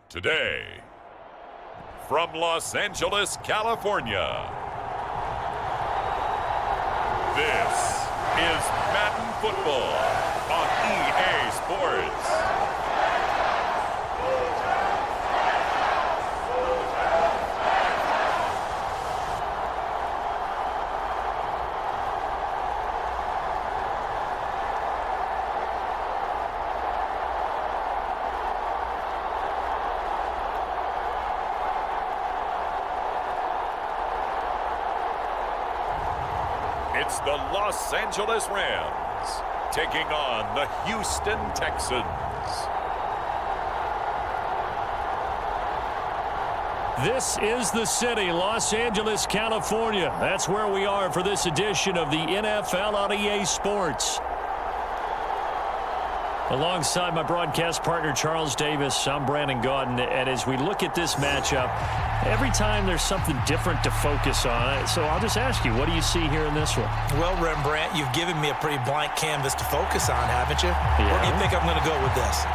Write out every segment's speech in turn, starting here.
Today, from Los Angeles, California, this is Madden Football on EA Sports. It's the Los Angeles Rams taking on the Houston Texans. This is the city, Los Angeles, California. That's where we are for this edition of the NFL on EA Sports. Alongside my broadcast partner, Charles Davis, I'm Brandon Gaudin. And as we look at this matchup, every time there's something different to focus on. So I'll just ask you, what do you see here in this one? Well, Rembrandt, you've given me a pretty blank canvas to focus on, haven't you? Yeah. Where do you think I'm going to go with this?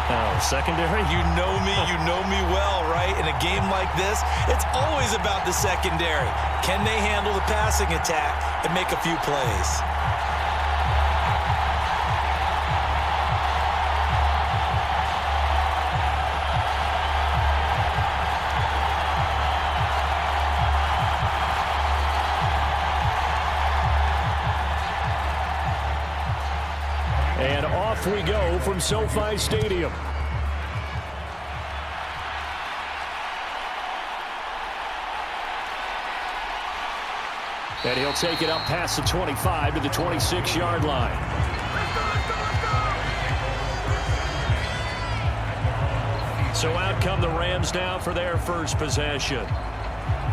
Oh, secondary? You know me well, right? In a game like this, it's always about the secondary. Can they handle the passing attack and make a few plays? And off we go from SoFi Stadium. And he'll take it up past the 25 to the 26-yard line. So out come the Rams now for their first possession.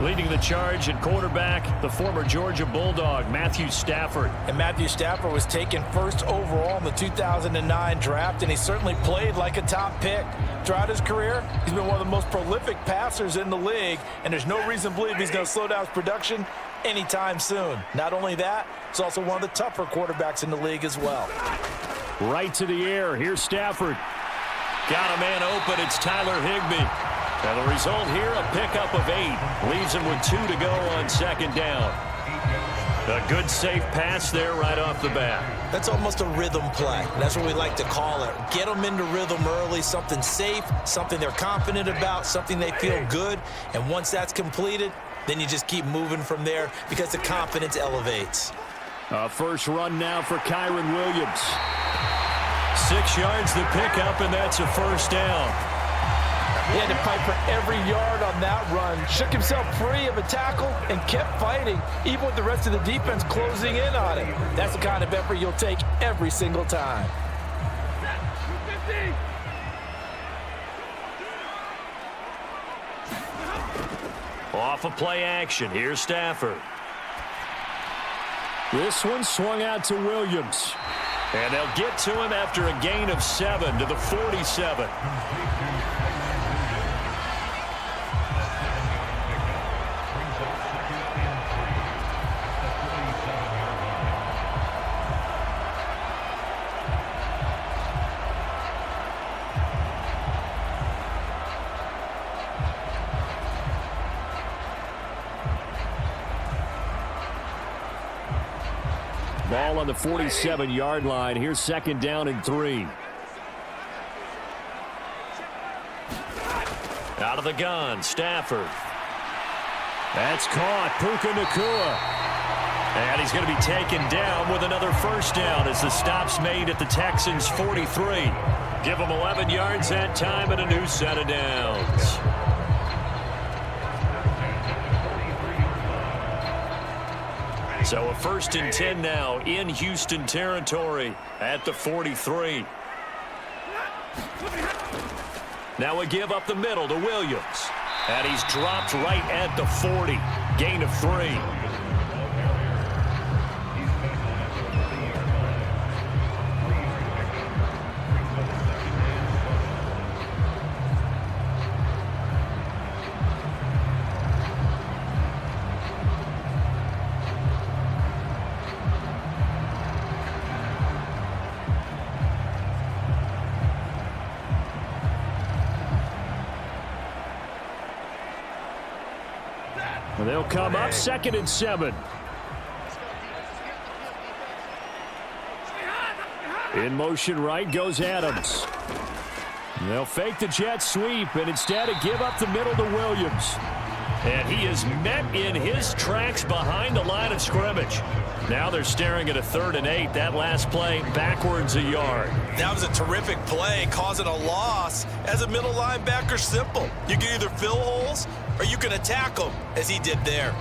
Leading the charge at quarterback, the former Georgia Bulldog, Matthew Stafford. And Matthew Stafford was taken first overall in the 2009 draft, and he certainly played like a top pick. Throughout his career, he's been one of the most prolific passers in the league, and there's no reason to believe he's going to slow down his production anytime soon. Not only that, he's also one of the tougher quarterbacks in the league as well. Right to the air. Here's Stafford. Got a man open. It's Tyler Higbee. And the result here, a pickup of 8. Leaves him with 2 to go on second down. A good, safe pass there right off the bat. That's almost a rhythm play. That's what we like to call it. Get them into rhythm early, something safe, something they're confident about, something they feel good. And once that's completed, then you just keep moving from there because the confidence elevates. First run now for Kyren Williams. 6 yards the pickup, and that's a first down. He had to fight for every yard on that run. Shook himself free of a tackle and kept fighting, even with the rest of the defense closing in on him. That's the kind of effort you'll take every single time. Off of play action. Here's Stafford. This one swung out to Williams. And they'll get to him after a gain of 7 to the 47. Ball on the 47-yard line. Here's second down and 3. Out of the gun, Stafford. That's caught. Puka Nacua. And he's going to be taken down with another first down as the stop's made at the Texans' 43. Give them 11 yards that time and a new set of downs. So a 1st and 10 now in Houston territory at the 43. Now a give up the middle to Williams. And he's dropped right at the 40. Gain of 3. And they'll come up 2nd and 7. In motion right goes Adams. They'll fake the jet sweep and instead give up the middle to Williams. And he is met in his tracks behind the line of scrimmage. Now they're staring at a 3rd and 8. That last play backwards a yard. That was a terrific play, causing a loss. As a middle linebacker, simple. You can either fill holes or you can attack them, as he did there.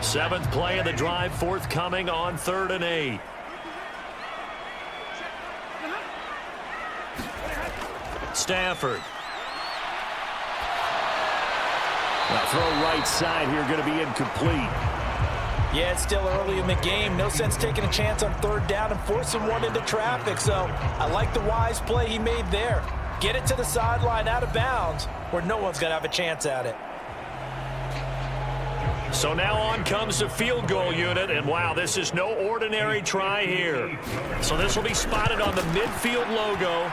Seventh play of the drive forthcoming on 3rd and 8. Stafford. Now throw right side here, going to be incomplete. Yeah, it's still early in the game. No sense taking a chance on 3rd down and forcing one into traffic. So I like the wise play he made there. Get it to the sideline out of bounds where no one's going to have a chance at it. So now on comes the field goal unit, and wow, this is no ordinary try here. So this will be spotted on the midfield logo.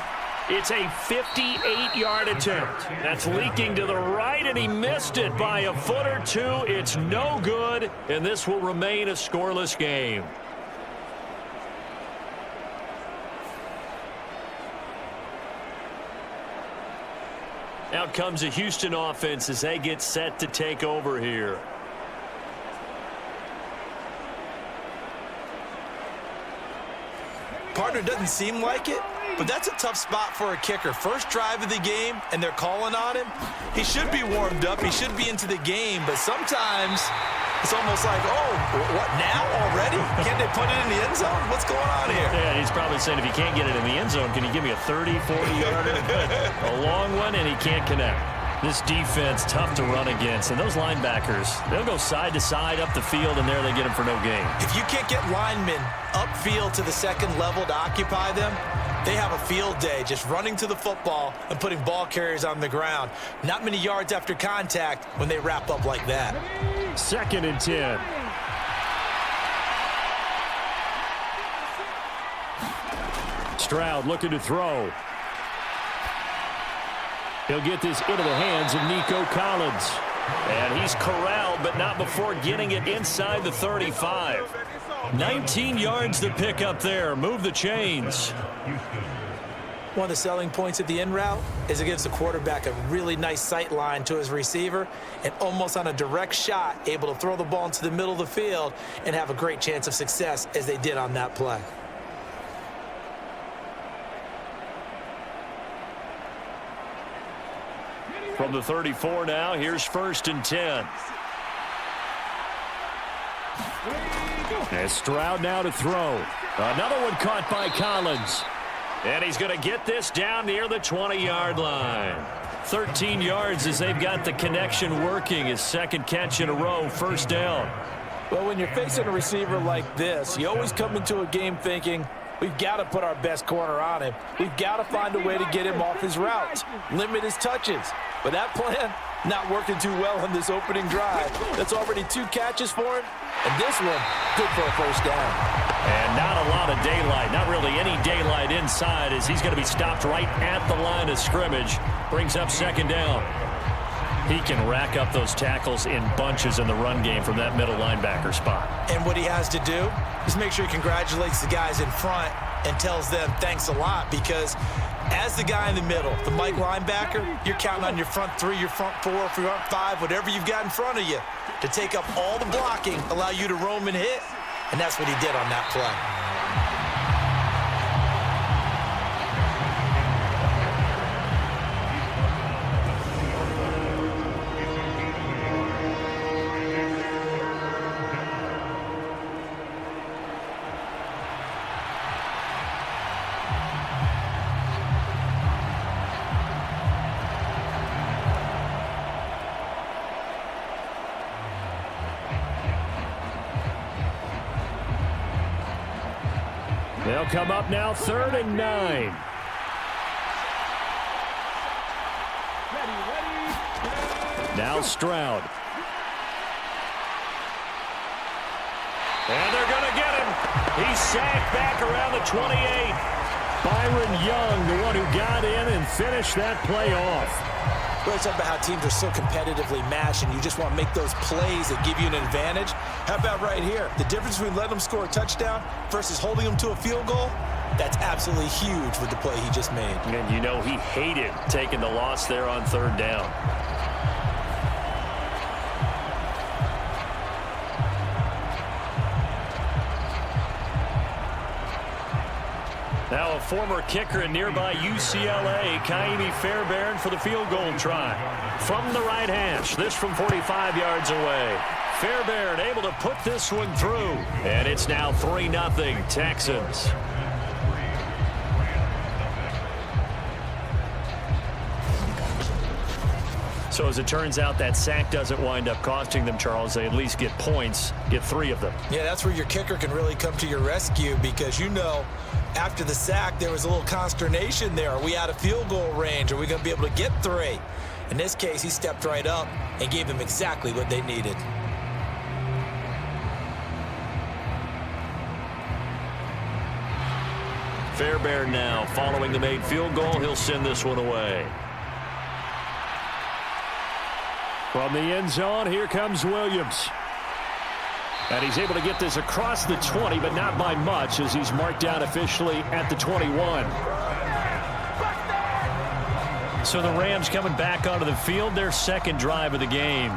It's a 58-yard attempt. That's leaking to the right, and he missed it by a foot or two. It's no good, and this will remain a scoreless game. Out comes the Houston offense as they get set to take over here. Partner doesn't seem like it, but that's a tough spot for a kicker. First drive of the game, and they're calling on him. He should be warmed up. He should be into the game, but sometimes it's almost like, oh, what, now already? Can't they put it in the end zone? What's going on here? Yeah, he's probably saying, if you can't get it in the end zone, can you give me a 30, 40-yarder? A long one, and he can't connect. This defense, tough to run against. And those linebackers, they'll go side to side up the field, and there they get them for no gain. If you can't get linemen upfield to the 2nd level to occupy them, they have a field day just running to the football and putting ball carriers on the ground. Not many yards after contact when they wrap up like that. 2nd and 10. Stroud looking to throw. He'll get this into the hands of Nico Collins. And he's corralled, but not before getting it inside the 35. 19 yards to pick up there. Move the chains. One of the selling points of the in route is it gives the quarterback a really nice sight line to his receiver and almost on a direct shot able to throw the ball into the middle of the field and have a great chance of success as they did on that play. From the 34 now, here's 1st and 10. And Stroud now to throw. Another one caught by Collins. And he's going to get this down near the 20-yard line. 13 yards as they've got the connection working. His 2nd catch in a row, 1st down. Well, when you're facing a receiver like this, you always come into a game thinking, we've got to put our best corner on him. We've got to find a way to get him off his routes, limit his touches. But that plan, not working too well on this opening drive. That's already 2 catches for him, and this one, good for a 1st down. And not a lot of daylight, not really any daylight inside as he's going to be stopped right at the line of scrimmage. Brings up 2nd down. He can rack up those tackles in bunches in the run game from that middle linebacker spot. And what he has to do is make sure he congratulates the guys in front and tells them thanks a lot, because as the guy in the middle, the Mike linebacker, you're counting on your front 3, your front 4, your front 5, whatever you've got in front of you to take up all the blocking, allow you to roam and hit, and that's what he did on that play. They'll come up now, 3rd and 9. Now Stroud. And they're going to get him. He's sacked back around the 28. Byron Young, the one who got in and finished that play off. We're talking about how teams are so competitively matched, and you just want to make those plays that give you an advantage. How about right here? The difference between letting them score a touchdown versus holding them to a field goal, that's absolutely huge with the play he just made. And you know he hated taking the loss there on third down. Now a former kicker in nearby UCLA, Kaimi Fairbairn for the field goal try. From the right hash, this from 45 yards away. Fairbairn able to put this one through. And it's now 3-0 Texans. So as it turns out, that sack doesn't wind up costing them, Charles. They at least get points, get 3 of them. Yeah, that's where your kicker can really come to your rescue, because you know after the sack there was a little consternation there. Are we out of field goal range? Are we going to be able to get 3? In this case, he stepped right up and gave them exactly what they needed. Fairbairn now following the made field goal. He'll send this one away. From the end zone, here comes Williams. And he's able to get this across the 20, but not by much, as he's marked down officially at the 21. So the Rams coming back onto the field, their second drive of the game.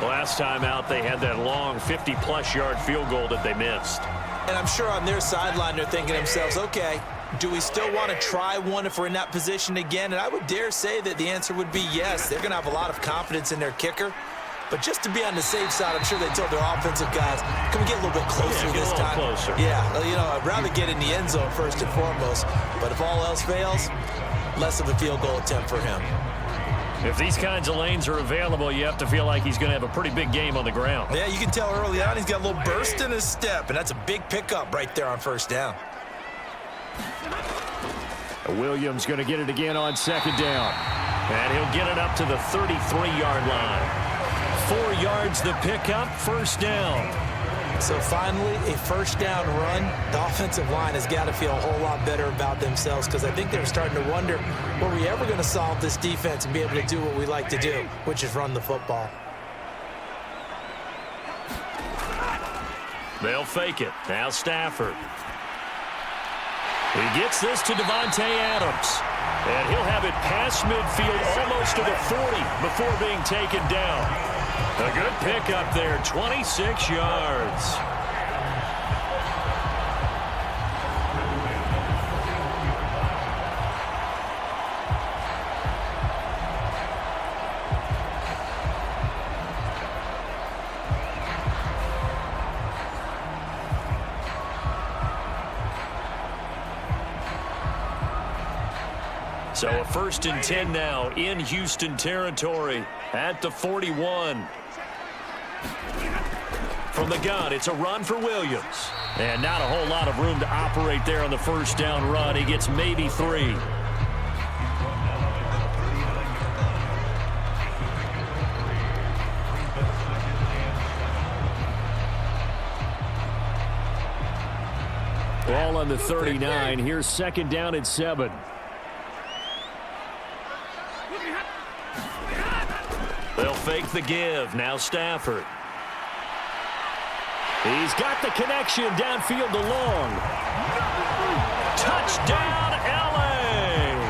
Last time out, they had that long 50-plus yard field goal that they missed. And I'm sure on their sideline they're thinking to themselves, okay, do we still want to try one if we're in that position again? And I would dare say that the answer would be yes. They're going to have a lot of confidence in their kicker. But just to be on the safe side, I'm sure they told their offensive guys, can we get a little bit closer this time? Closer. Yeah, you know, I'd rather get in the end zone first and foremost. But if all else fails, less of a field goal attempt for him. If these kinds of lanes are available, you have to feel like he's going to have a pretty big game on the ground. Yeah, you can tell early on he's got a little burst in his step, and that's a big pickup right there on first down. Williams going to get it again on second down. And he'll get it up to the 33-yard line. 4 yards the pickup, first down. So finally, a first down run. The offensive line has got to feel a whole lot better about themselves, because I think they're starting to wonder, were we ever going to solve this defense and be able to do what we like to do, which is run the football. They'll fake it. Now Stafford. He gets this to Devontae Adams. And he'll have it past midfield almost to the 40 before being taken down. A good pickup there, 26 yards. So a 1st and 10 now in Houston territory at the 41. From the gun, it's a run for Williams. And not a whole lot of room to operate there on the first down run. He gets maybe 3. Ball on the 39. Here's second down at 7. They'll fake the give. Now Stafford. He's got the connection downfield to Long. Touchdown, L.A.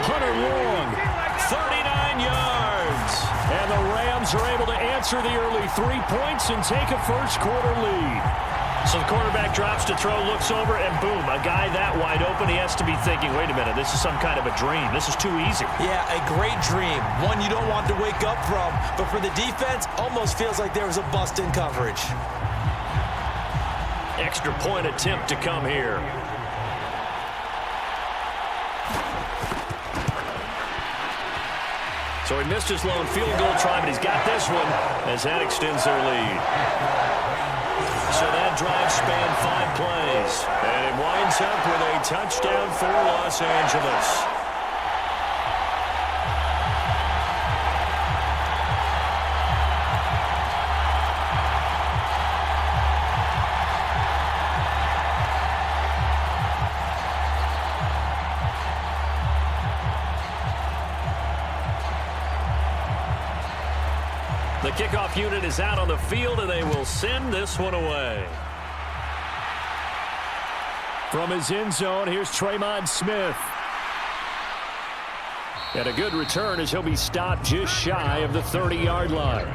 Hunter Long, 39 yards. And the Rams are able to answer the early 3 points and take a first-quarter lead. So the quarterback drops to throw, looks over, and boom, a guy that wide open, he has to be thinking, wait a minute, this is some kind of a dream. This is too easy. Yeah, a great dream. One you don't want to wake up from. But for the defense, almost feels like there was a bust in coverage. Extra point attempt to come here. So he missed his lone field goal try, but he's got this one as that extends their lead. So that drive spanned 5 plays, and it winds up with a touchdown for Los Angeles. The kickoff unit is out on the field, and they will send this one away. From his end zone, here's Tremont Smith. And a good return as he'll be stopped just shy of the 30-yard line.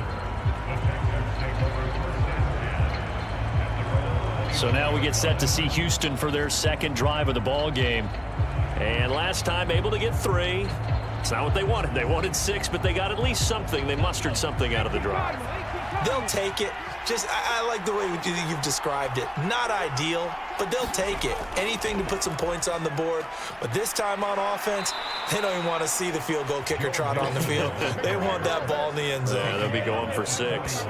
So now we get set to see Houston for their second drive of the ball game. And last time able to get 3. It's not what they wanted. They wanted 6, but they got at least something. They mustered something out of the drive. They'll take it. I like the way you've described it. Not ideal, but they'll take it. Anything to put some points on the board. But this time on offense, they don't even want to see the field goal kicker trot on the field. They want that ball in the end zone. Yeah, they'll be going for 6.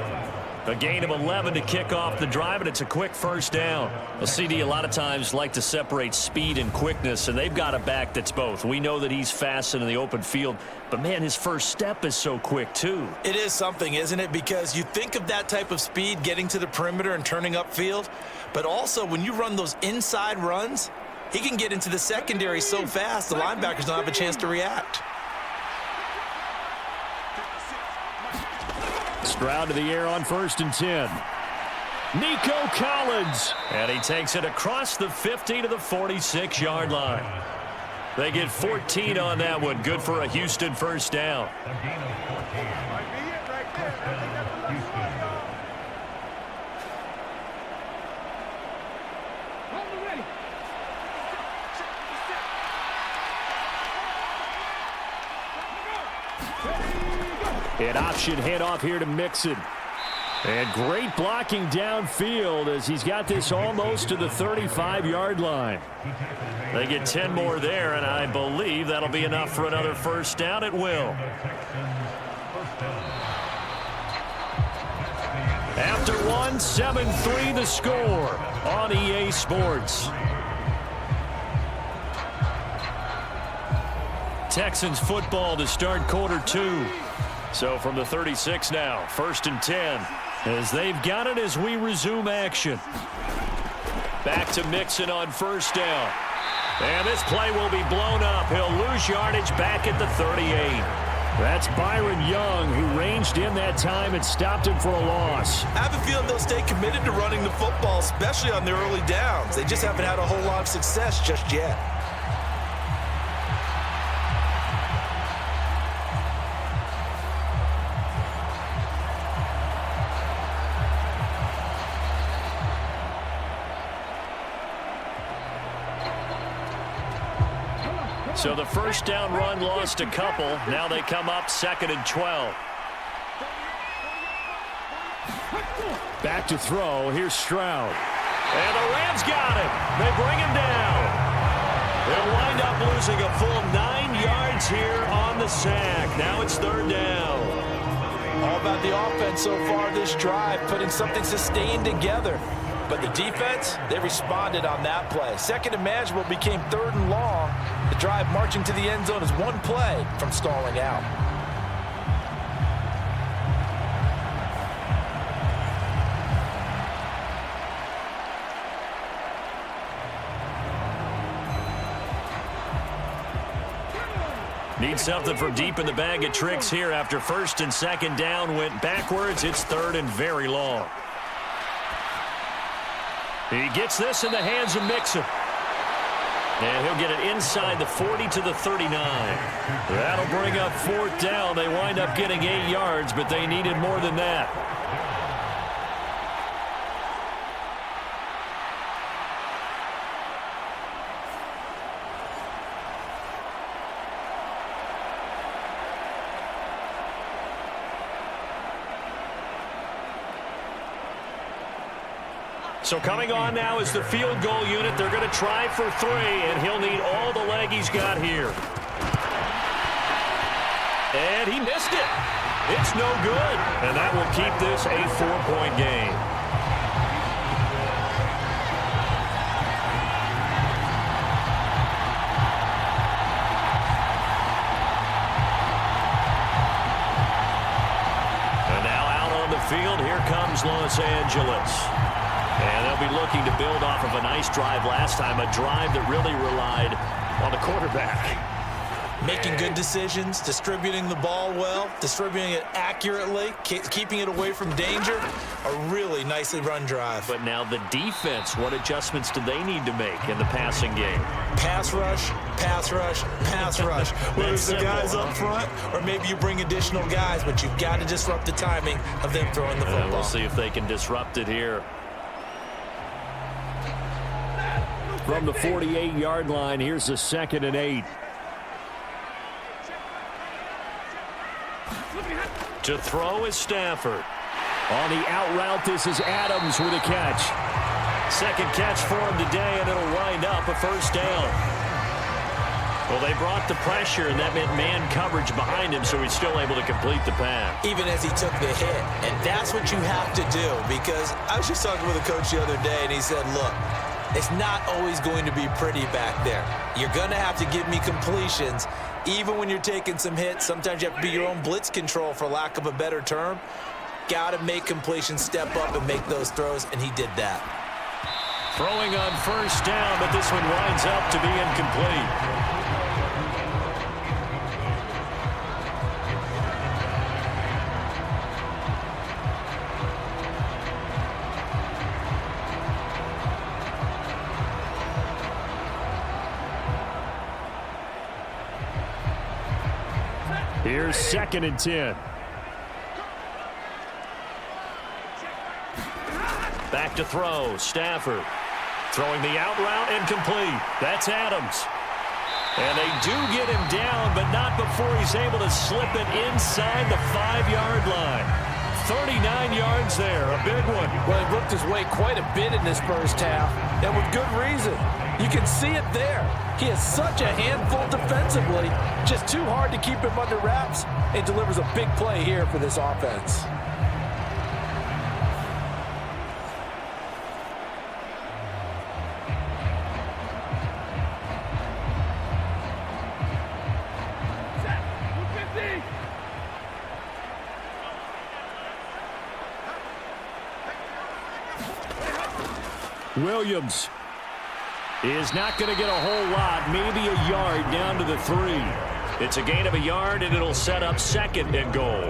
A gain of 11 to kick off the drive, and it's a quick first down. Well, CD a lot of times like to separate speed and quickness, and they've got a back that's both. We know that he's fast in the open field, but, man, his first step is so quick, too. It is something, isn't it? Because you think of that type of speed getting to the perimeter and turning upfield, but also when you run those inside runs, he can get into the secondary so fast the linebackers don't have a chance to react. Stroud to the air on 1st and 10. Nico Collins. And he takes it across the 50 to the 46-yard line. They get 14 on that one. Good for a Houston first down. An option handoff here to Mixon. And great blocking downfield as he's got this almost to the 35-yard line. They get 10 more there, and I believe that'll be enough for another first down. It will. After one, 7-3 the score on EA Sports. Texans football to start quarter 2. So from the 36 now, 1st and 10, as they've got it as we resume action. Back to Mixon on first down. And this play will be blown up. He'll lose yardage back at the 38. That's Byron Young, who ranged in that time and stopped him for a loss. I have a feeling they'll stay committed to running the football, especially on their early downs. They just haven't had a whole lot of success just yet. So the first down run lost a couple. Now they come up 2nd and 12. Back to throw. Here's Stroud. And the Rams got him. They bring him down. They'll wind up losing a full 9 yards here on the sack. Now it's 3rd down. All about the offense so far this drive, putting something sustained together. But the defense, they responded on that play. 2nd and manageable became 3rd and long. The drive marching to the end zone is one play from stalling out. Need something from deep in the bag of tricks here after 1st and 2nd down went backwards. It's 3rd and very long. He gets this in the hands of Mixon. And he'll get it inside the 40 to the 39. That'll bring up 4th down. They wind up getting 8 yards, but they needed more than that. So coming on now is the field goal unit. They're going to try for 3, and he'll need all the leg he's got here. And he missed it. It's no good. And that will keep this a 4-point game. And now out on the field, here comes Los Angeles. And they'll be looking to build off of a nice drive last time, a drive that really relied on the quarterback. Making good decisions, distributing the ball well, distributing it accurately, keeping it away from danger. A really nicely run drive. But now the defense, what adjustments do they need to make in the passing game? Pass rush, pass rush, pass rush. Whether it's the guys up front or maybe you bring additional guys, but you've got to disrupt the timing of them throwing the football. We'll see if they can disrupt it here. From the 48-yard line, here's the 2nd and 8. To throw is Stafford. On the out route, this is Adams with a catch. Second catch for him today, and it'll wind up a first down. Well, they brought the pressure, and that meant man coverage behind him, so he's still able to complete the pass. Even as he took the hit. And that's what you have to do, because I was just talking with a coach the other day, and he said, look, it's not always going to be pretty back there. You're going to have to give me completions. Even when you're taking some hits, sometimes you have to be your own blitz control, for lack of a better term. Got to make completions, step up, and make those throws, and he did that. Throwing on first down, but this one winds up to be incomplete. Here's 2nd and 10. Back to throw, Stafford. Throwing the out route, incomplete. That's Adams. And they do get him down, but not before he's able to slip it inside the 5-yard line. 39 yards there, a big one. Well, he worked his way quite a bit in this first half, and with good reason. You can see it there. He is such a handful defensively, just too hard to keep him under wraps, and delivers a big play here for this offense. Williams is not going to get a whole lot, maybe a yard down to the 3. It's a gain of a yard, and it'll set up 2nd and goal.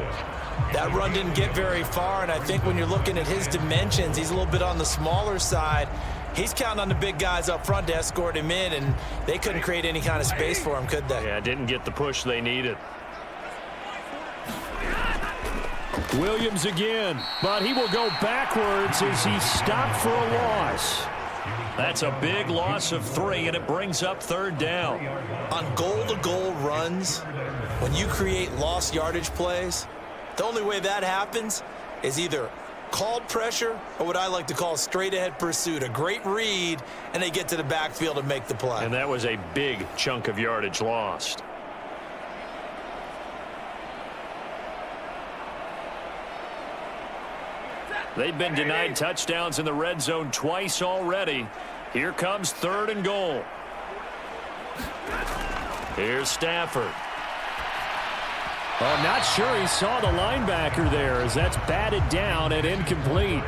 That run didn't get very far, and I think when you're looking at his dimensions, he's a little bit on the smaller side. He's counting on the big guys up front to escort him in, and they couldn't create any kind of space for him, could they? Yeah, didn't get the push they needed. Williams again, but he will go backwards as he's stopped for a loss. That's a big loss of 3, and it brings up 3rd down. On goal-to-goal runs, when you create lost yardage plays, the only way that happens is either called pressure or what I like to call straight-ahead pursuit. A great read, and they get to the backfield and make the play. And that was a big chunk of yardage lost. They've been denied touchdowns in the red zone twice already. Here comes 3rd and goal. Here's Stafford. I'm not sure he saw the linebacker there, as that's batted down and incomplete.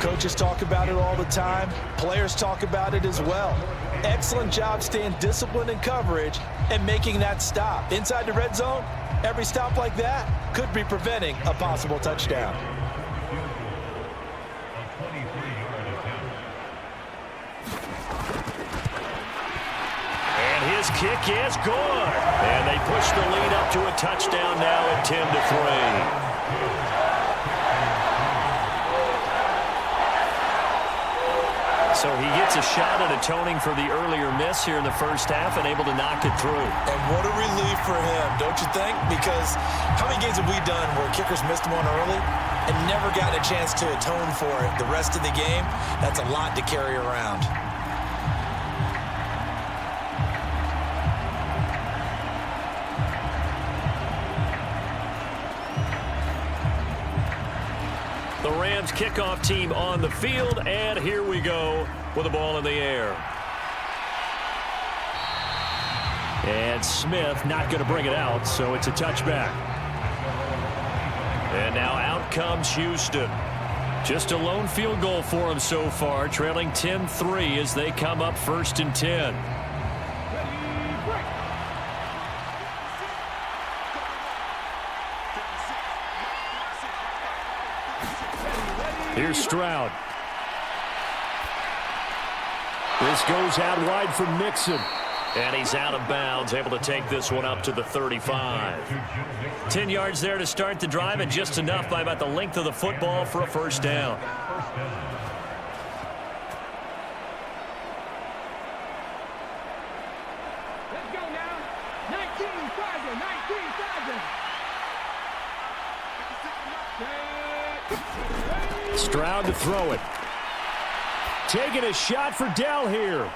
Coaches talk about it all the time. Players talk about it as well. Excellent job staying disciplined in coverage and making that stop. Inside the red zone, every stop like that could be preventing a possible touchdown. His kick is good. And they push the lead up to a touchdown now at 10-3. So he gets a shot at atoning for the earlier miss here in the first half and able to knock it through. And what a relief for him, don't you think? Because how many games have we done where kickers missed one early and never gotten a chance to atone for it the rest of the game? That's a lot to carry around. The Rams kickoff team on the field, and here we go with the ball in the air. And Smith not going to bring it out, so it's a touchback. And now out comes Houston. Just a lone field goal for him so far, trailing 10-3 as they come up 1st and 10. Here's Stroud. This goes out wide for Mixon. And he's out of bounds, able to take this one up to the 35. 10 yards there to start the drive, and just enough by about the length of the football for a first down. Let's go now. 19 Sergeant, 19 Sergeant. Stroud to throw it. Taking a shot for Dell here.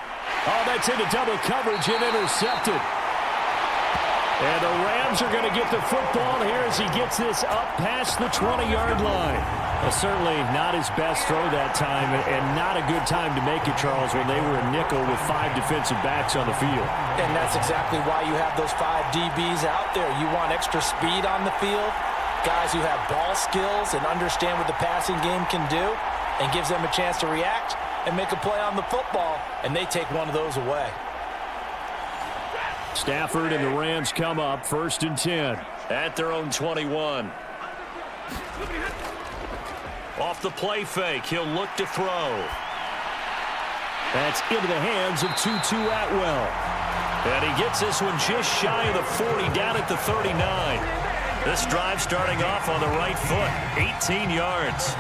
Oh, that's into double coverage and intercepted. And the Rams are going to get the football here as he gets this up past the 20-yard line. Well, certainly not his best throw that time, and not a good time to make it, Charles, when they were a nickel with 5 defensive backs on the field. And that's exactly why you have those 5 DBs out there. You want extra speed on the field, guys who have ball skills and understand what the passing game can do, and gives them a chance to react and make a play on the football, and they take one of those away. Stafford and the Rams come up 1st and 10 at their own 21. Off the play fake, he'll look to throw. That's into the hands of Tutu Atwell. And he gets this one just shy of the 40, down at the 39. This drive starting off on the right foot, 18 yards.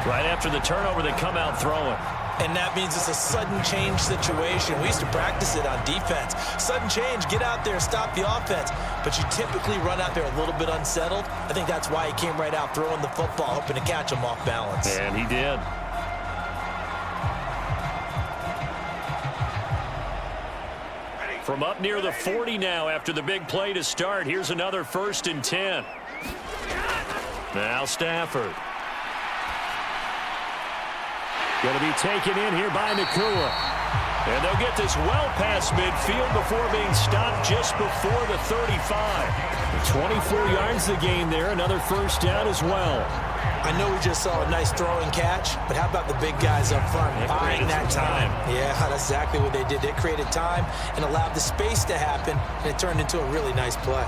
Right after the turnover, they come out throwing. And that means it's a sudden change situation. We used to practice it on defense. Sudden change, get out there, stop the offense. But you typically run out there a little bit unsettled. I think that's why he came right out throwing the football, hoping to catch him off balance. And he did. From up near the 40 now after the big play to start. Here's another 1st and 10. Now Stafford. Going to be taken in here by Nakua. And they'll get this well past midfield before being stopped just before the 35. 24 yards the gain there. Another first down as well. I know we just saw a nice throwing catch, but how about the big guys up front buying that time? Yeah, that's exactly what they did. They created time and allowed the space to happen, and it turned into a really nice play.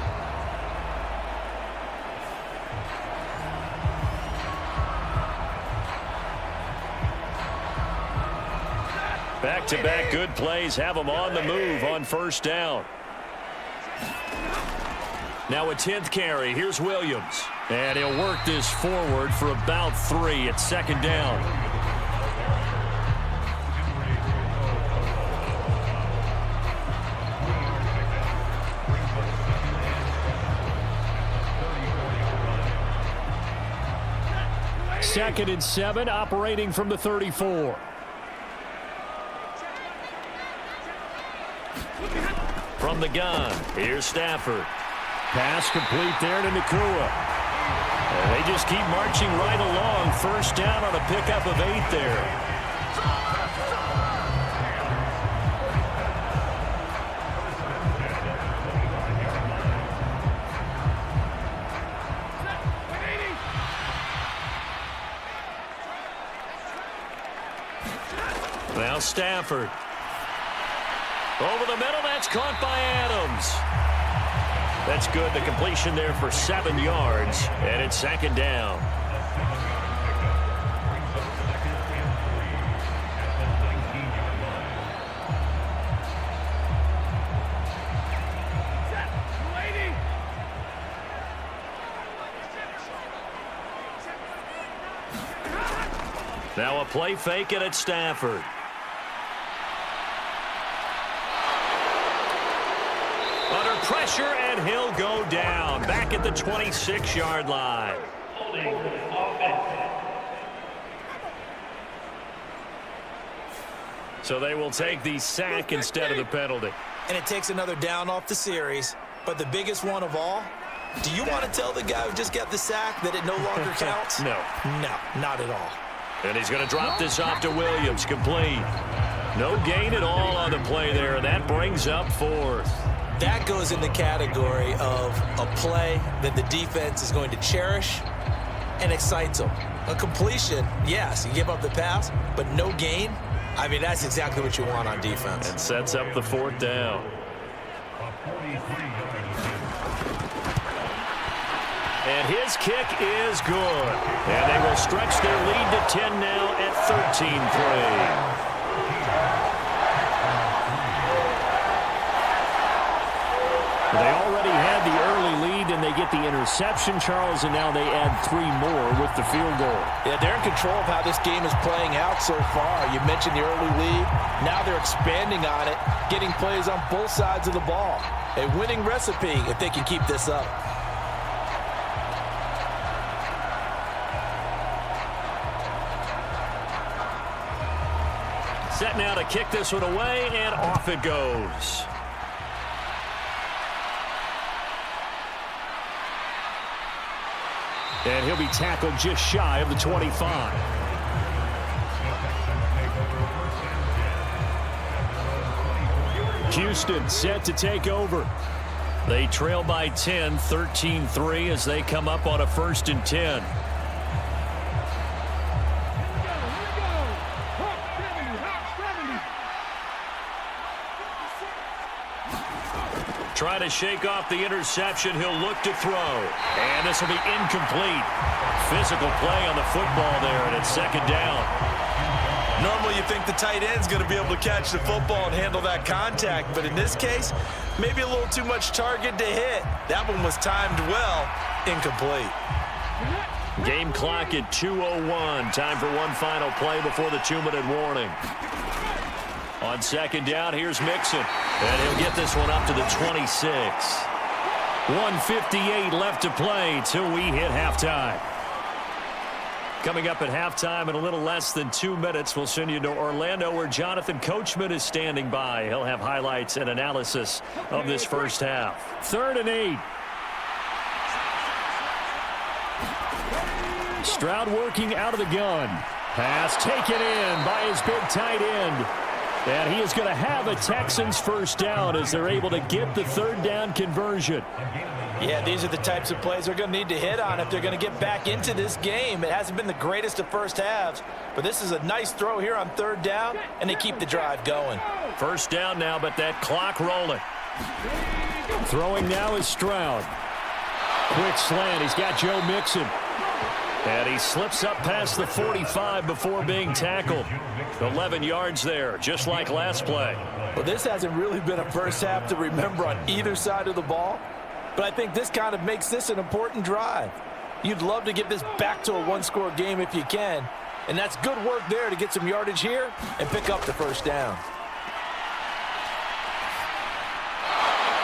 Back-to-back good plays have them on the move on first down. Now a 10th carry. Here's Williams. And he'll work this forward for about 3 at 2nd down. Second and 7, operating from the 34. From the gun, here's Stafford. Pass complete there to Nakua. And they just keep marching right along. First down on a pickup of 8 there. Now Stafford. Over the middle, that's caught by Adams. That's good. The completion there for 7 yards, and it's 2nd down. Now a play fake, and it's Stafford. Under pressure, and he'll go down. Back at the 26-yard line. So they will take the sack instead of the penalty. And it takes another down off the series. But the biggest one of all, do you want to tell the guy who just got the sack that it no longer counts? No. No, not at all. And he's going to drop this off to Williams. Complete. No gain at all on the play there. And that brings up 4th. That goes in the category of a play that the defense is going to cherish and excites them. A completion, yes, you give up the pass, but no gain. I mean, that's exactly what you want on defense. And sets up the 4th down. And his kick is good. And they will stretch their lead to 10 now at 13-3. They already had the early lead, and they get the interception, Charles, and now they add 3 more with the field goal. Yeah, they're in control of how this game is playing out so far. You mentioned the early lead. Now they're expanding on it, getting plays on both sides of the ball. A winning recipe if they can keep this up. Set now to kick this one away, and off it goes. And he'll be tackled just shy of the 25. Houston set to take over. They trail by 10, 13-3 as they come up on a 1st and 10. Try to shake off the interception. He'll look to throw. And this will be incomplete. Physical play on the football there, and it's 2nd down. Normally you think the tight end's going to be able to catch the football and handle that contact, but in this case, maybe a little too much target to hit. That one was timed well, incomplete. Game clock at 2:01. Time for one final play before the 2-minute warning. On 2nd down, here's Mixon. And he'll get this one up to the 26. 1:58 left to play till we hit halftime. Coming up at halftime in a little less than 2 minutes, we'll send you to Orlando where Jonathan Coachman is standing by. He'll have highlights and analysis of this first half. 3rd and 8. Stroud working out of the gun. Pass taken in by his big tight end. And he is going to have a Texans 1st down as they're able to get the 3rd down conversion. Yeah, these are the types of plays they're going to need to hit on if they're going to get back into this game. It hasn't been the greatest of first halves, but this is a nice throw here on 3rd down, and they keep the drive going. 1st down now, but that clock rolling. Throwing now is Stroud. Quick slant. He's got Joe Mixon. And he slips up past the 45 before being tackled. 11 yards there, just like last play. Well, this hasn't really been a first half to remember on either side of the ball, but I think this kind of makes this an important drive. You'd love to get this back to a 1-score game if you can, and that's good work there to get some yardage here and pick up the 1st down.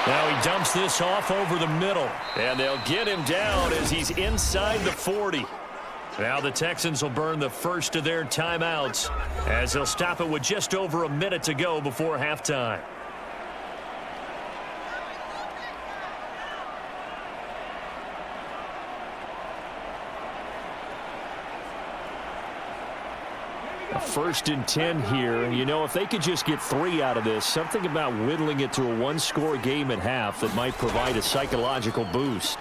Now he dumps this off over the middle, and they'll get him down as he's inside the 40. Now the Texans will burn the first of their timeouts as they'll stop it with just over a minute to go before halftime. A 1st and 10 here. You know, if they could just get 3 out of this, something about whittling it to a 1-score game at half that might provide a psychological boost.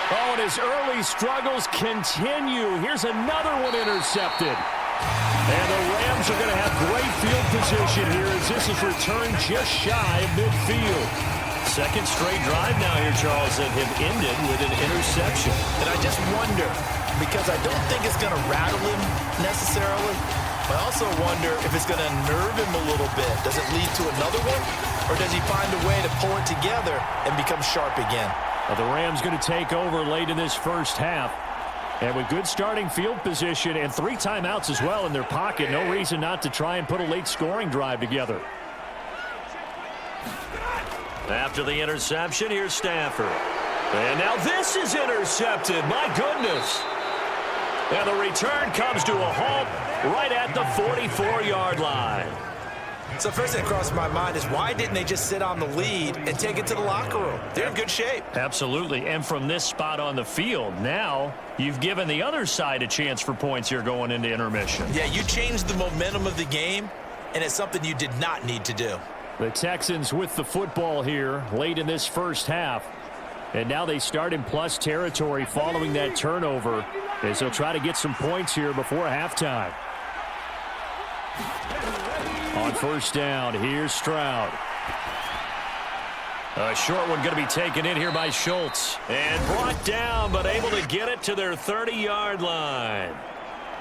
Oh, and his early struggles continue. Here's another one intercepted. And the Rams are going to have great field position here as this is returned just shy of midfield. 2nd straight drive now here, Charles, that have ended with an interception. And I just wonder, because I don't think it's going to rattle him necessarily, but I also wonder if it's going to nerve him a little bit. Does it lead to another one? Or does he find a way to pull it together and become sharp again? Well, the Rams going to take over late in this first half. And with good starting field position and 3 timeouts as well in their pocket, no reason not to try and put a late scoring drive together. After the interception, here's Stafford. And now this is intercepted. My goodness. And the return comes to a halt right at the 44-yard line. So first thing that crossed my mind is why didn't they just sit on the lead and take it to the locker room? They're in good shape. Absolutely. And from this spot on the field, now you've given the other side a chance for points here going into intermission. Yeah, you changed the momentum of the game, and it's something you did not need to do. The Texans with the football here late in this first half. And now they start in plus territory following that turnover as they'll try to get some points here before halftime. On 1st down, here's Stroud. A short one going to be taken in here by Schultz. And brought down, but able to get it to their 30-yard line.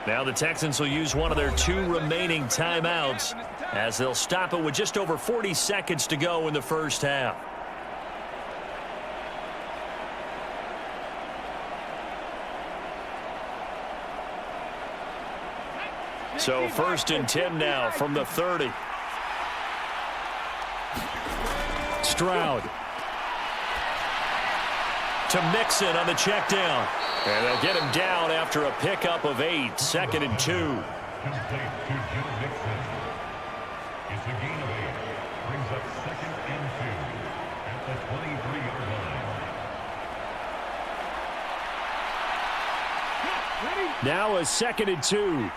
Now the Texans will use one of their 2 remaining timeouts as they'll stop it with just over 40 seconds to go in the first half. So 1st and 10 now from the 30. Stroud. To Mixon on the check down. And they'll get him down after a pickup of 8. 2nd and 2. It's a gain of 8. Brings up 2nd and 2 at the 23-yard line. Now a 2nd and 2.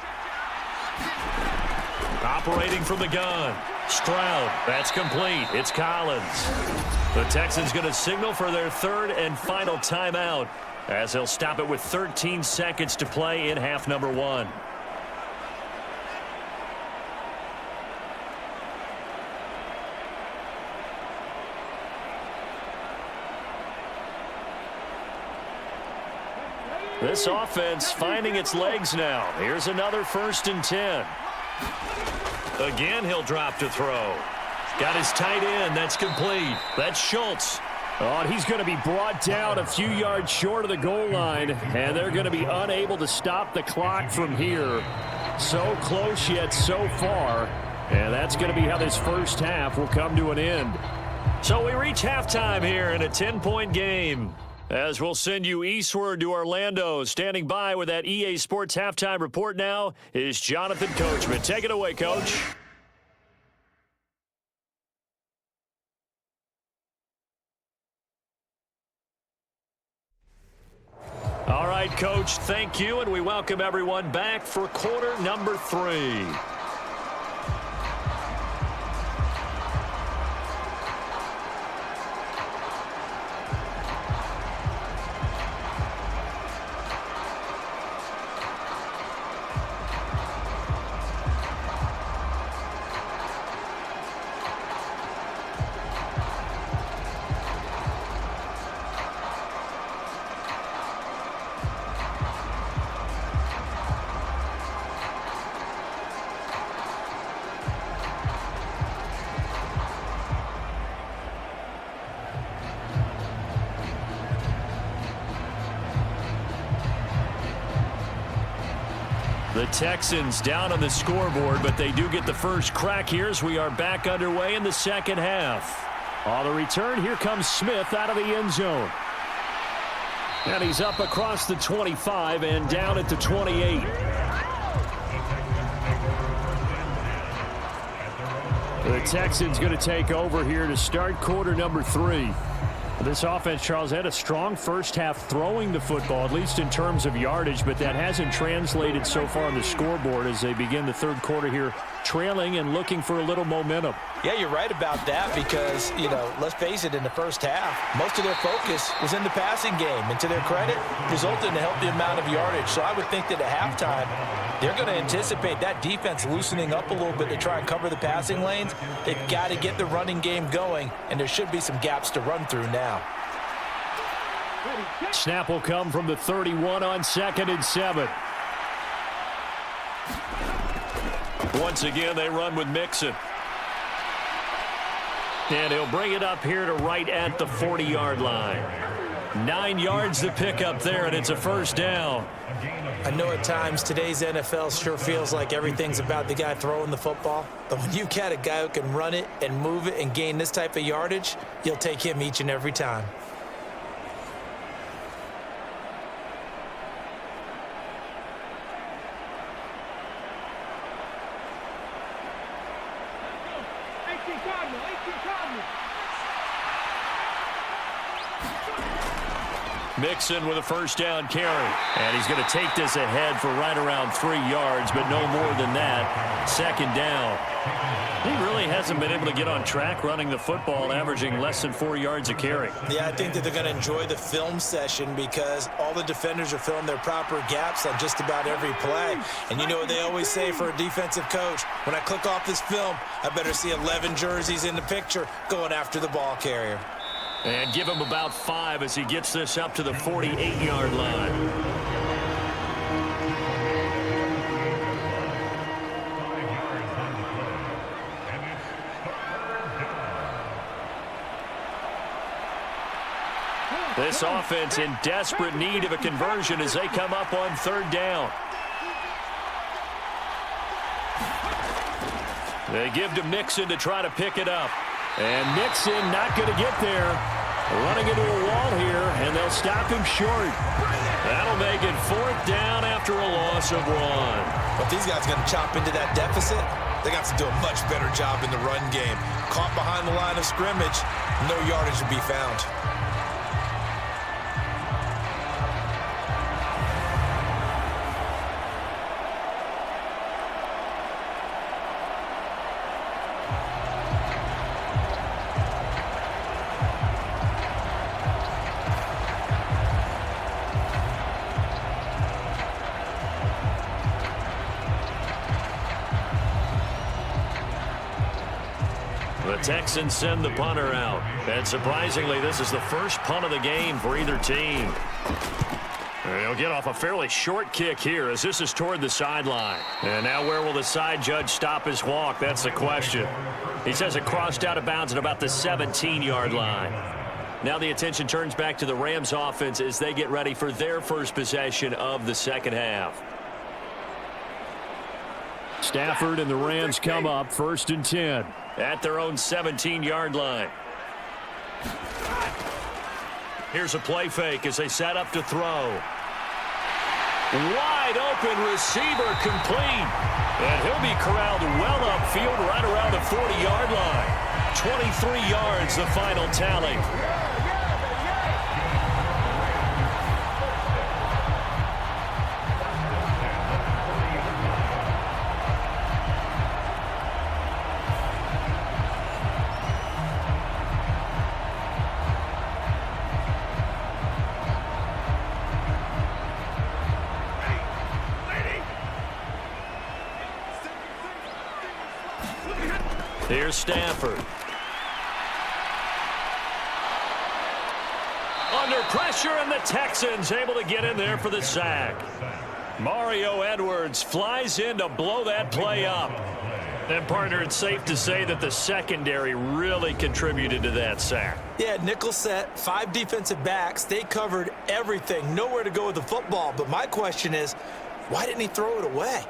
Operating from the gun. Stroud. That's complete. It's Collins. The Texans going to signal for their 3rd and final timeout as they'll stop it with 13 seconds to play in half number 1. This offense finding its legs now. Here's another 1st and 10. Again, he'll drop to throw. Got his tight end. That's complete. That's Schultz. Oh, and he's going to be brought down a few yards short of the goal line, and they're going to be unable to stop the clock from here. So close yet so far, and that's going to be how this first half will come to an end. So we reach halftime here in a 10-point game. As we'll send you eastward to Orlando. Standing by with that EA Sports halftime report now is Jonathan Coachman. Take it away, Coach. All right, Coach, thank you, and we welcome everyone back for quarter number 3. The Texans down on the scoreboard, but they do get the first crack here as we are back underway in the second half. On the return, here comes Smith out of the end zone. And he's up across the 25 and down at the 28. The Texans going to take over here to start quarter number 3. This offense, Charles, had a strong first half throwing the football, at least in terms of yardage, but that hasn't translated so far on the scoreboard as they begin the third quarter here, trailing and looking for a little momentum. Yeah, you're right about that because, let's face it, in the first half, most of their focus was in the passing game. And to their credit, resulted in a healthy amount of yardage. So I would think that at halftime, they're going to anticipate that defense loosening up a little bit to try and cover the passing lanes. They've got to get the running game going, and there should be some gaps to run through now. Snap will come from the 31 on 2nd and 7. Once again, they run with Mixon. And he'll bring it up here to right at the 40-yard line. 9 yards to pick up there, and it's a first down. I know at times today's NFL sure feels like everything's about the guy throwing the football. But when you've got a guy who can run it and move it and gain this type of yardage, you'll take him each and every time. Mixon with a first down carry. And he's going to take this ahead for right around 3 yards, but no more than that. Second down. He really hasn't been able to get on track running the football, averaging less than 4 yards a carry. Yeah, I think that they're going to enjoy the film session because all the defenders are filling their proper gaps on just about every play. And you know what they always say for a defensive coach? When I click off this film, I better see 11 jerseys in the picture going after the ball carrier. And give him about 5 as he gets this up to the 48-yard line. 5 yards on the play. And it's third down. This offense in desperate need of a conversion as they come up on 3rd down. They give to Mixon to try to pick it up. And Mixon not going to get there. Running into a wall here, and they'll stop him short. That'll make it 4th down after a loss of 1. But these guys are going to chop into that deficit. They got to do a much better job in the run game. Caught behind the line of scrimmage, no yardage to be found. The Texans send the punter out. And surprisingly, this is the first punt of the game for either team. He'll get off a fairly short kick here as this is toward the sideline. And now where will the side judge stop his walk? That's the question. He says it crossed out of bounds at about the 17-yard line. Now the attention turns back to the Rams offense as they get ready for their first possession of the second half. Stafford and the Rams come up 1st and 10. At their own 17-yard line. Here's a play fake as they set up to throw. Wide open receiver complete. And he'll be corralled well upfield right around the 40-yard line. 23 yards the final tally. Here's Stafford. Under pressure, and the Texans able to get in there for the sack. Mario Edwards flies in to blow that play up. And, partner, it's safe to say that the secondary really contributed to that sack. Yeah, nickel set, 5 defensive backs. They covered everything. Nowhere to go with the football. But my question is, why didn't he throw it away?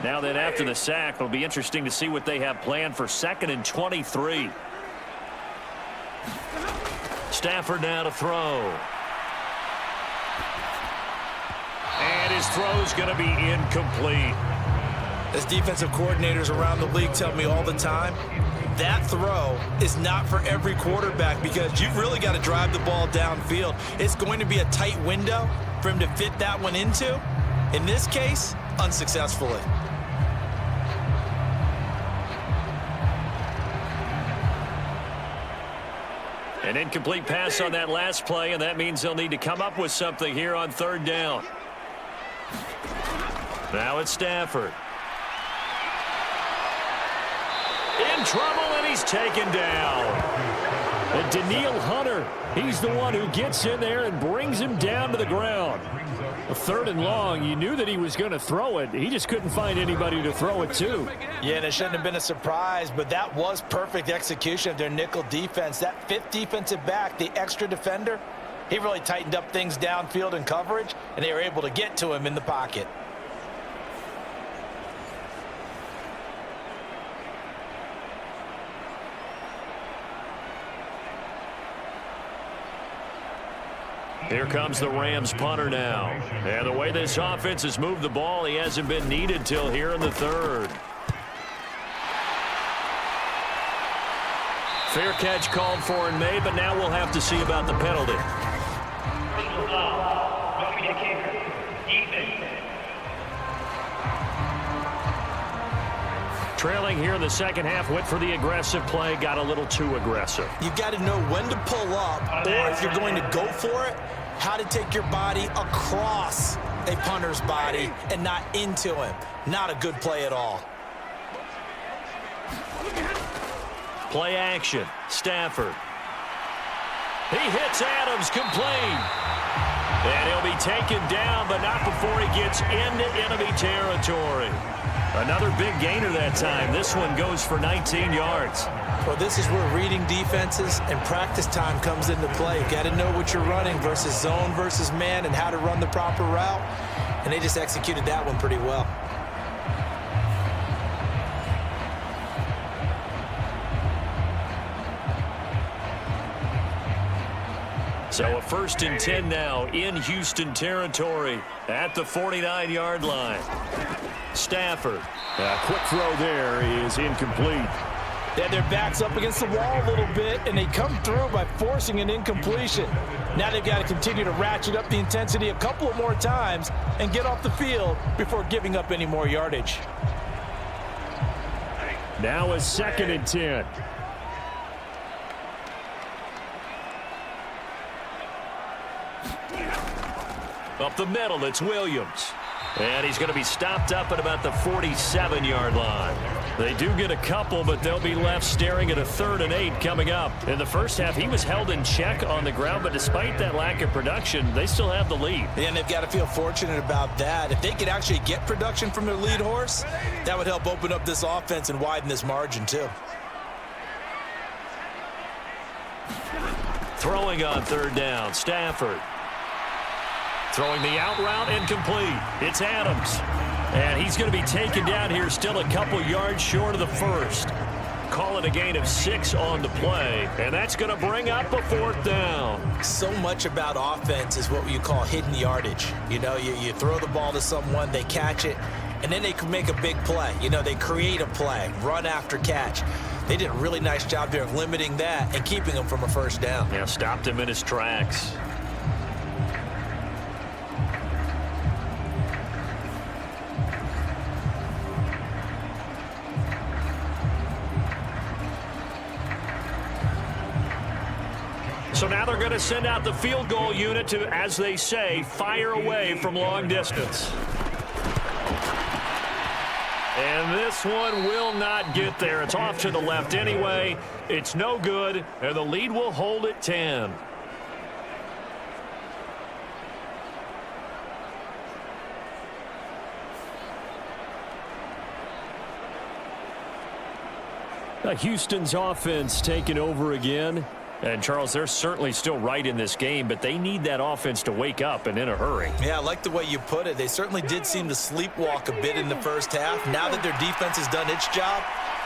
Now then, after the sack, it'll be interesting to see what they have planned for 2nd and 23. Stafford now to throw. And his throw's going to be incomplete. As defensive coordinators around the league tell me all the time, that throw is not for every quarterback because you've really got to drive the ball downfield. It's going to be a tight window for him to fit that one into. In this case, unsuccessfully. An incomplete pass on that last play, and that means they'll need to come up with something here on 3rd down. Now it's Stafford. In trouble, and he's taken down. And Danielle Hunter, he's the one who gets in there and brings him down to the ground. A 3rd and long, you knew that he was going to throw it. He just couldn't find anybody to throw it to. Yeah, and it shouldn't have been a surprise, but that was perfect execution of their nickel defense. That 5th defensive back, the extra defender, he really tightened up things downfield in coverage, and they were able to get to him in the pocket. Here comes the Rams punter now. And the way this offense has moved the ball, he hasn't been needed till here in the 3rd. Fair catch called for and made, but now we'll have to see about the penalty. Trailing here in the second half, went for the aggressive play, got a little too aggressive. You've got to know when to pull up, or if you're going to go for it, how to take your body across a punter's body and not into him. Not a good play at all. Play action. Stafford. He hits Adams complete. And he'll be taken down, but not before he gets into enemy territory. Another big gainer that time. This one goes for 19 yards. Well, this is where reading defenses and practice time comes into play. You got to know what you're running versus zone versus man and how to run the proper route. And they just executed that one pretty well. So a 1st and 10 now in Houston territory at the 49-yard line. Stafford. A quick throw there is incomplete. They had their backs up against the wall a little bit, and they come through by forcing an incompletion. Now they've got to continue to ratchet up the intensity a couple of more times and get off the field before giving up any more yardage. Now a 2nd and 10. Up the middle, it's Williams. And he's going to be stopped up at about the 47-yard line. They do get a couple, but they'll be left staring at a 3rd and 8 coming up. In the first half, he was held in check on the ground, but despite that lack of production, they still have the lead. And they've got to feel fortunate about that. If they could actually get production from their lead horse, that would help open up this offense and widen this margin too. Throwing on 3rd down, Stafford. Throwing the out route, incomplete. It's Adams. And he's going to be taken down here, still a couple yards short of the 1st. Call it a gain of 6 on the play, and that's going to bring up a 4th down. So much about offense is what you call hidden yardage. You know, you throw the ball to someone, they catch it, and then they can make a big play. You know, they create a play, run after catch. They did a really nice job there of limiting that and keeping him from a 1st down. Yeah, stopped him in his tracks. So now they're going to send out the field goal unit to, as they say, fire away from long distance. And this one will not get there. It's off to the left anyway. It's no good, and the lead will hold at 10. Houston's offense taking over again. And, Charles, they're certainly still right in this game, but they need that offense to wake up and in a hurry. Yeah, I like the way you put it. They certainly did seem to sleepwalk a bit in the 1st half. Now that their defense has done its job,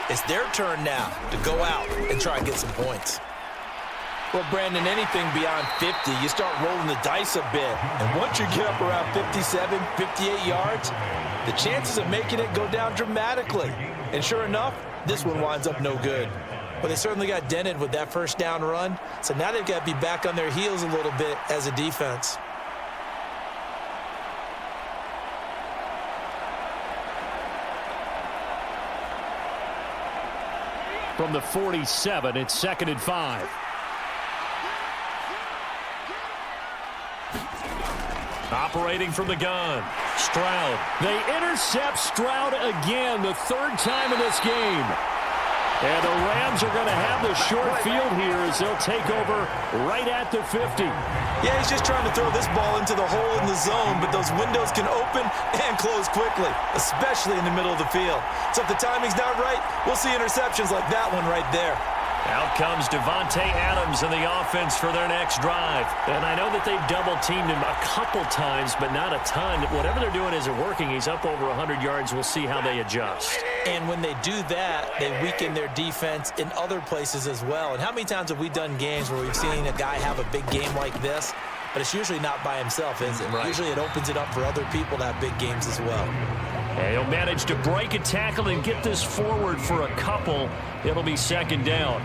it's their turn now to go out and try and get some points. Well, Brandon, anything beyond 50, you start rolling the dice a bit. And once you get up around 57, 58 yards, the chances of making it go down dramatically. And sure enough, this one winds up no good. Well, they certainly got dented with that 1st down run. So now they've got to be back on their heels a little bit as a defense. From the 47, it's 2nd and 5. Operating from the gun, Stroud. They intercept Stroud again, the 3rd time in this game. And the Rams are going to have the short field here as they'll take over right at the 50. Yeah, he's just trying to throw this ball into the hole in the zone, but those windows can open and close quickly, especially in the middle of the field. So if the timing's not right, we'll see interceptions like that one right there. Out comes Devontae Adams in the offense for their next drive. And I know that they've double-teamed him a couple times, but not a ton. Whatever they're doing isn't working. He's up over 100 yards. We'll see how they adjust. And when they do that, they weaken their defense in other places as well. And how many times have we done games where we've seen a guy have a big game like this, but it's usually not by himself, is it? Right. Usually it opens it up for other people to have big games as well. And he'll manage to break a tackle and get this forward for a couple. It'll be 2nd down.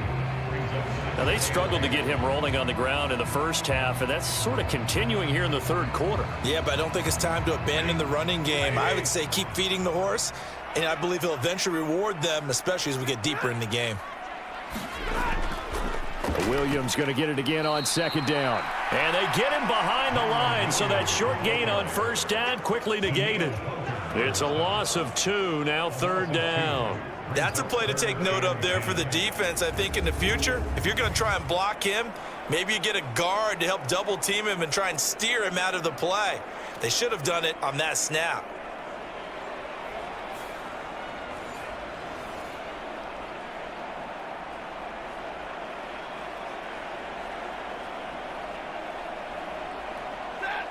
Now, they struggled to get him rolling on the ground in the 1st half, and that's sort of continuing here in the 3rd quarter. Yeah, but I don't think it's time to abandon the running game. I would say keep feeding the horse, and I believe he'll eventually reward them, especially as we get deeper in the game. Williams going to get it again on 2nd down. And they get him behind the line, so that short gain on first down quickly negated. It's a loss of 2, now 3rd down. That's a play to take note of there for the defense, I think, in the future. If you're going to try and block him, maybe you get a guard to help double team him and try and steer him out of the play. They should have done it on that snap.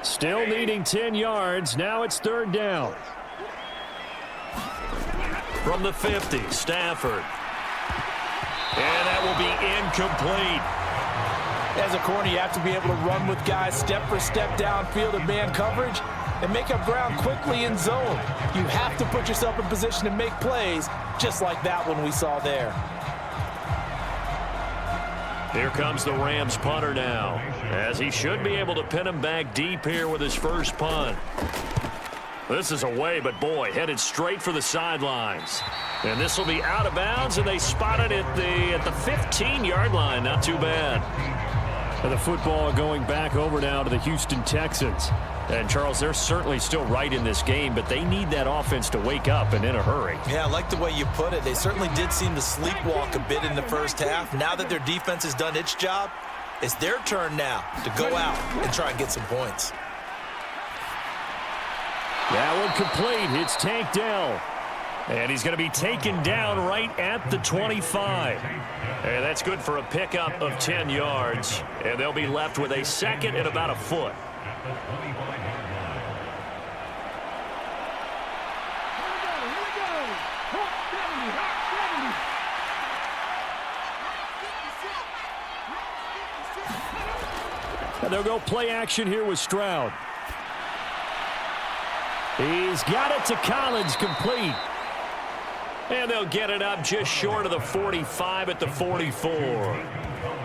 Still needing 10 yards. Now it's 3rd down. From the 50, Stafford. And that will be incomplete. As a corner, you have to be able to run with guys step for step downfield in man coverage and make up ground quickly in zone. You have to put yourself in position to make plays, just like that one we saw there. Here comes the Rams punter now, as he should be able to pin him back deep here with his first punt. This is away, but boy, headed straight for the sidelines. And this will be out of bounds, and they spot it at the 15-yard line. Not too bad. And the football going back over now to the Houston Texans. And, Charles, they're certainly still right in this game, but they need that offense to wake up and in a hurry. Yeah, I like the way you put it. They certainly did seem to sleepwalk a bit in the first half. Now that their defense has done its job, it's their turn now to go out and try and get some points. That one complete. It's Tank Dell. And he's going to be taken down right at the 25. And that's good for a pickup of 10 yards. And they'll be left with a second and about a foot. And they'll go play action here with Stroud. He's got it to Collins, complete. And they'll get it up just short of the 45 at the 44.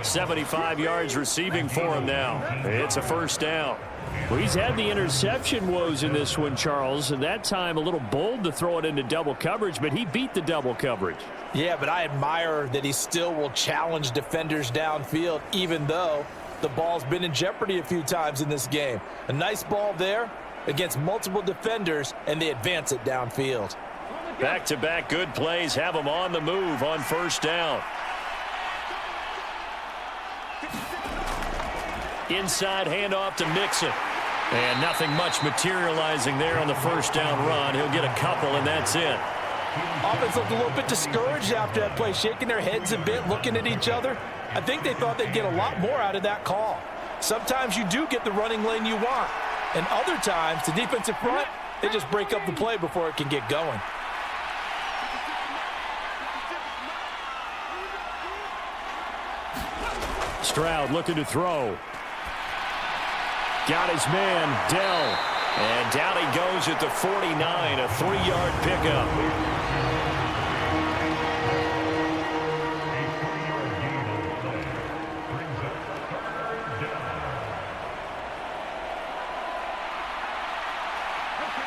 75 yards receiving for him now. It's a first down. Well, he's had the interception woes in this one, Charles, and that time a little bold to throw it into double coverage, but he beat the double coverage. Yeah, but I admire that he still will challenge defenders downfield, even though the ball's been in jeopardy a few times in this game. A nice ball there against multiple defenders, and they advance it downfield. Back-to-back good plays have them on the move on first down. Inside handoff to Mixon. And nothing much materializing there on the first down run. He'll get a couple, and that's it. Offense looked a little bit discouraged after that play, shaking their heads a bit, looking at each other. I think they thought they'd get a lot more out of that call. Sometimes you do get the running lane you want. And other times, the defensive front, they just break up the play before it can get going. Stroud looking to throw. Got his man, Dell. And down he goes at the 49, a 3-yard pickup.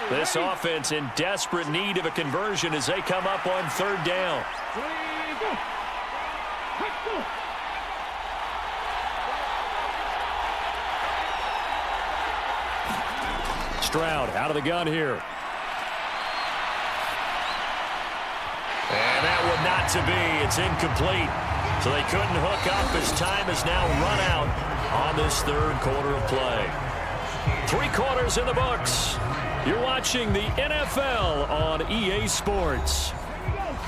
This offense in desperate need of a conversion as they come up on third down. Stroud out of the gun here. And that one not to be. It's incomplete. So they couldn't hook up as time has now run out on this third quarter of play. 3 quarters in the books. You're watching the NFL on EA Sports.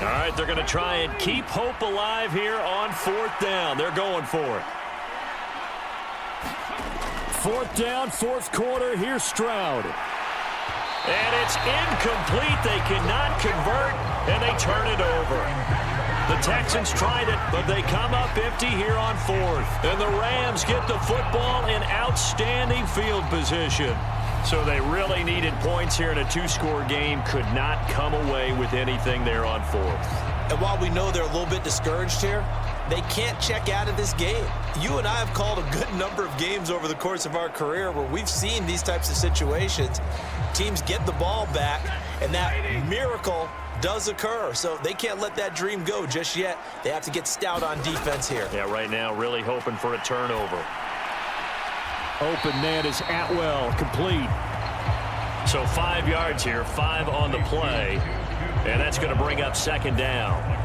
All right, they're going to try and keep hope alive here on fourth down. They're going for it. Fourth down, fourth quarter. Here's Stroud. And it's incomplete. They cannot convert, and they turn it over. The Texans tried it, but they come up empty here on fourth. And the Rams get the football in outstanding field position. So they really needed points here in a 2-score game. Could not come away with anything there on fourth. And while we know they're a little bit discouraged here, they can't check out of this game. You and I have called a good number of games over the course of our career where we've seen these types of situations. Teams get the ball back, and that miracle does occur. So they can't let that dream go just yet. They have to get stout on defense here. Yeah, right now really hoping for a turnover. Open man is Atwell, complete. So 5 yards here, 5 on the play. And that's going to bring up second down.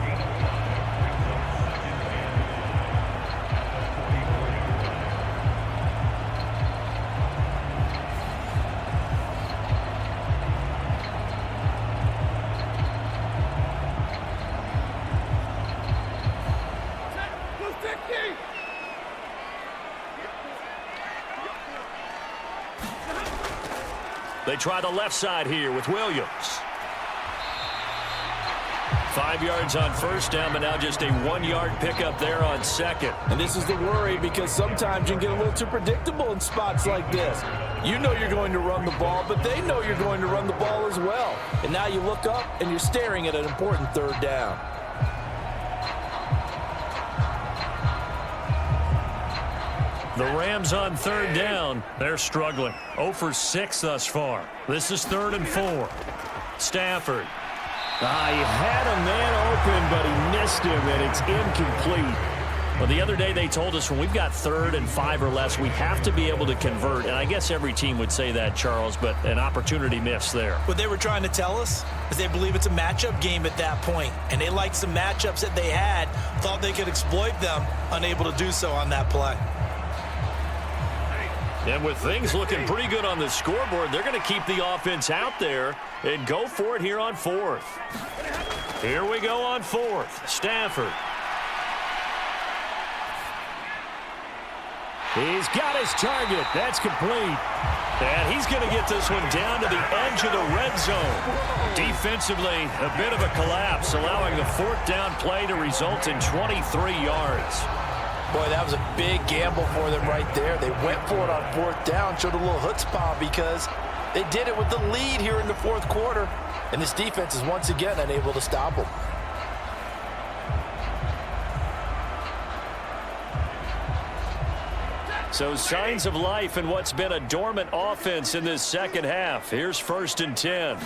They try the left side here with Williams. 5 yards on first down, but now just a 1-yard pickup there on second. And this is the worry, because sometimes you can get a little too predictable in spots like this. You know you're going to run the ball, but they know you're going to run the ball as well. And now you look up and you're staring at an important third down. The Rams on third down. They're struggling. 0 for 6 thus far. This is 3rd and 4. Stafford. He had a man open, but he missed him, and it's incomplete. Well, the other day they told us when we've got 3rd and 5 or less, we have to be able to convert. And I guess every team would say that, Charles, but an opportunity missed there. What they were trying to tell us is they believe it's a matchup game at that point, and they liked some matchups that they had, thought they could exploit them, unable to do so on that play. And with things looking pretty good on the scoreboard, they're going to keep the offense out there and go for it here on 4th. Here we go on 4th. Stafford. He's got his target. That's complete. And he's going to get this one down to the edge of the red zone. Defensively, a bit of a collapse, allowing the 4th down play to result in 23 yards. Boy, that was a big gamble for them right there. They went for it on 4th down, showed a little chutzpah because they did it with the lead here in the 4th quarter. And this defense is once again unable to stop them. So signs of life in what's been a dormant offense in this second half. Here's 1st and 10.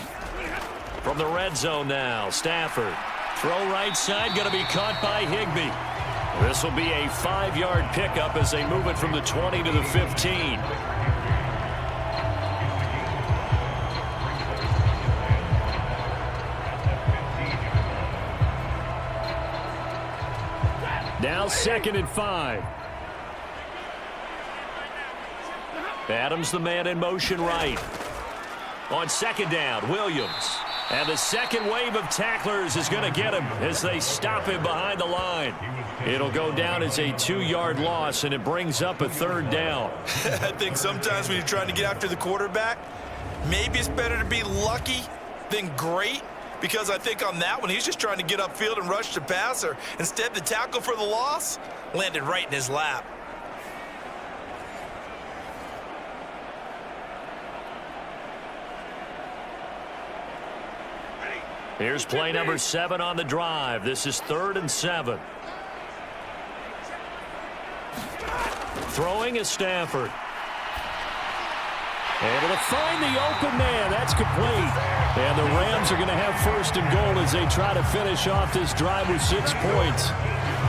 From the red zone now, Stafford. Throw right side, going to be caught by Higbee. This will be a 5-yard pickup as they move it from the 20 to the 15. Now 2nd and 5. Adams the man in motion right. On 2nd down, Williams. And the second wave of tacklers is going to get him as they stop him behind the line. It'll go down as a 2-yard loss, and it brings up a 3rd down. I think sometimes when you're trying to get after the quarterback, maybe it's better to be lucky than great, because I think on that one, he's just trying to get upfield and rush the passer. Instead, the tackle for the loss landed right in his lap. Here's play number 7 on the drive. This is 3rd and 7. Throwing is Stafford. Able to find the open man. That's complete. And the Rams are going to have 1st and goal as they try to finish off this drive with 6 points.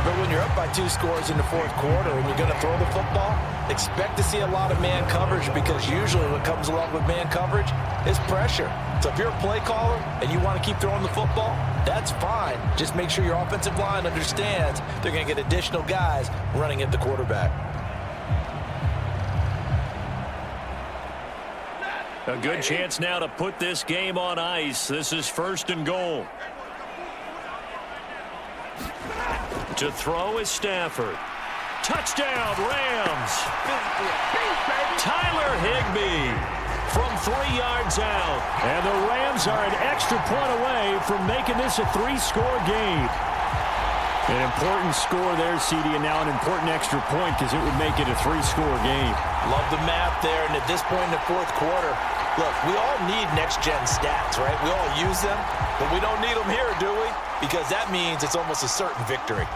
But when you're up by 2 scores in the 4th quarter and you're going to throw the football, expect to see a lot of man coverage, because usually what comes along with man coverage is pressure. So if you're a play caller and you want to keep throwing the football, that's fine. Just make sure your offensive line understands they're going to get additional guys running at the quarterback. A good chance now to put this game on ice. This is 1st and goal. To throw is Stafford. Touchdown, Rams. Tyler Higbee from 3 yards out. And the Rams are an extra point away from making this a 3-score game. An important score there, CD, and now an important extra point because it would make it a 3-score game. Love the math there, and at this point in the 4th quarter, look, we all need next-gen stats, right? We all use them, but we don't need them here, do we? Because that means it's almost a certain victory.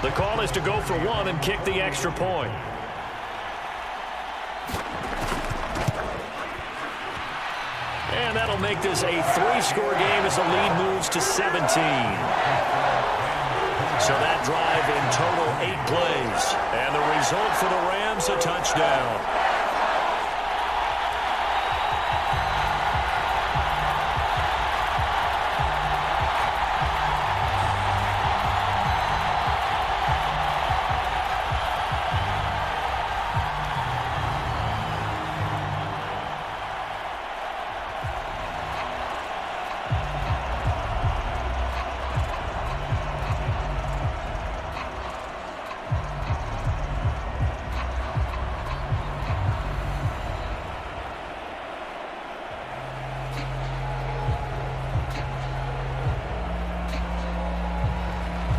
The call is to go for 1 and kick the extra point. And that'll make this a 3-score game as the lead moves to 17. So that drive in total 8 plays. And the result for the Rams, a touchdown.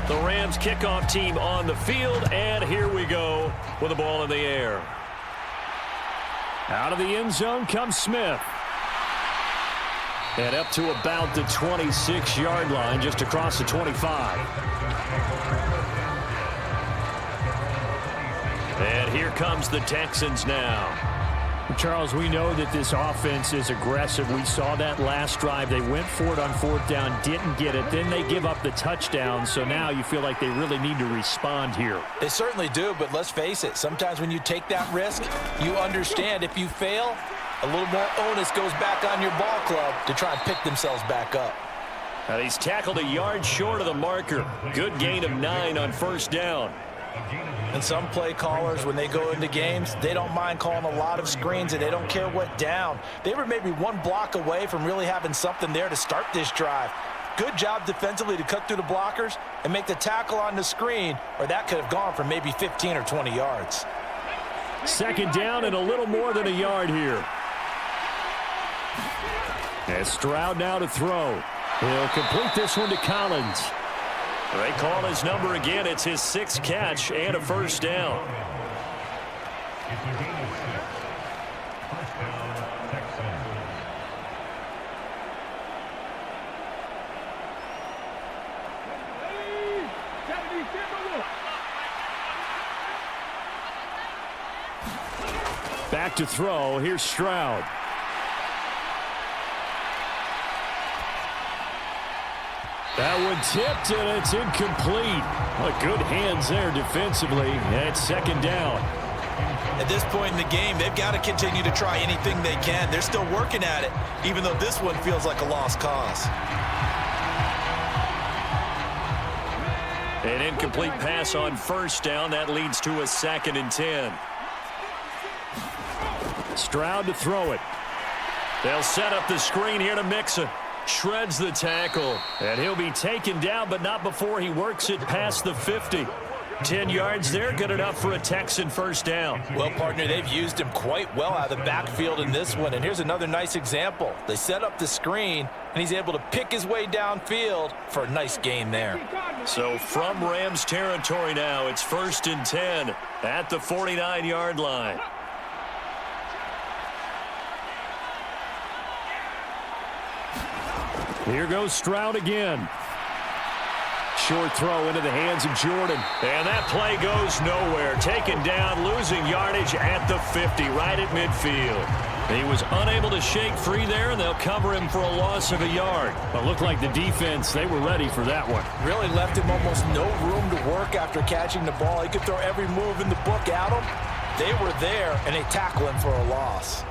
The Rams kickoff team on the field, and here we go with the ball in the air. Out of the end zone comes Smith. And up to about the 26-yard line, just across the 25. And here comes the Texans now. Charles, we know that this offense is aggressive. We saw that last drive. They went for it on 4th down, didn't get it. Then they give up the touchdown. So now you feel like they really need to respond here. They certainly do, but let's face it. Sometimes when you take that risk, you understand if you fail, a little more onus goes back on your ball club to try and pick themselves back up. Now he's tackled a yard short of the marker. Good gain of 9 on 1st down. And some play callers, when they go into games, they don't mind calling a lot of screens, and they don't care what down. They were maybe 1 block away from really having something there to start this drive. Good job defensively to cut through the blockers and make the tackle on the screen, or that could have gone for maybe 15 or 20 yards. 2nd down and a little more than a yard here. And Stroud now to throw. He'll complete this one to Collins. They call his number again. It's his 6th catch and a 1st down. It's a gain of 6. First down, Texans. Back to throw. Here's Stroud. That one tipped, and it's incomplete. Good hands there defensively, and it's 2nd down. At this point in the game, they've got to continue to try anything they can. They're still working at it, even though this one feels like a lost cause. An incomplete pass on 1st down. That leads to a 2nd and 10. Stroud to throw it. They'll set up the screen here to Mixon. Shreds the tackle, and he'll be taken down, but not before he works it past the 50. 10 yards there, good enough for a Texan 1st down. Well, partner, they've used him quite well out of the backfield in this one, and here's another nice example. They set up the screen, and he's able to pick his way downfield for a nice gain there. So from Rams territory now, it's 1st and 10 at the 49-yard line. Here goes Stroud again. Short throw into the hands of Jordan. And that play goes nowhere. Taken down, losing yardage at the 50, right at midfield. He was unable to shake free there, and they'll cover him for a loss of a yard. But looked like the defense, they were ready for that one. Really left him almost no room to work after catching the ball. He could throw every move in the book at him. They were there, and they tackle him for a loss.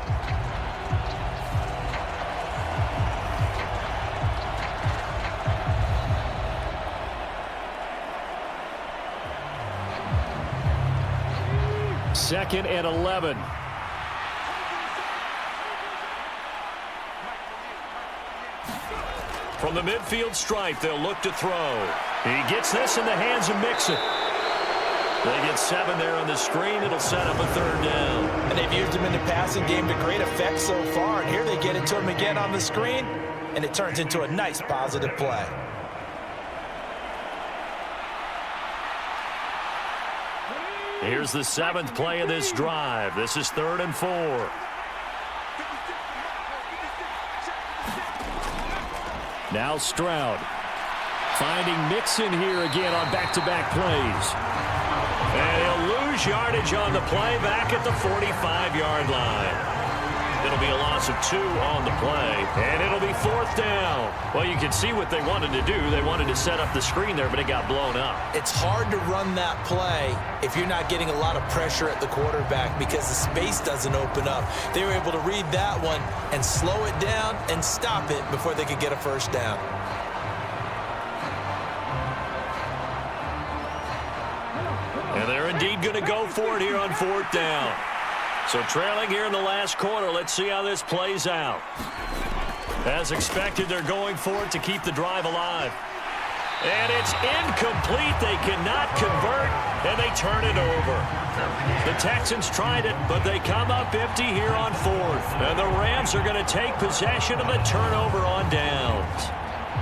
Second and 11. From the midfield stripe, they'll look to throw. He gets this in the hands of Mixon. They get 7 there on the screen. It'll set up a 3rd down. And they've used him in the passing game to great effect so far. And here they get it to him again on the screen, and it turns into a nice positive play. Here's the 7th play of this drive. This is 3rd and 4. Now Stroud. Finding Mixon here again on back-to-back plays. And he'll lose yardage on the play back at the 45-yard line. It'll be a loss loss of 2 on the play, and it'll be 4th down. Well, you can see what they wanted to do. They wanted to set up the screen there, but it got blown up. It's hard to run that play if you're not getting a lot of pressure at the quarterback because the space doesn't open up. They were able to read that one and slow it down and stop it before they could get a first down. And they're indeed going to go for it here on 4th down. So trailing here in the last quarter, let's see how this plays out. As expected, they're going for it to keep the drive alive. And it's incomplete. They cannot convert, and they turn it over. The Texans tried it, but they come up empty here on 4th. And the Rams are going to take possession of the turnover on downs.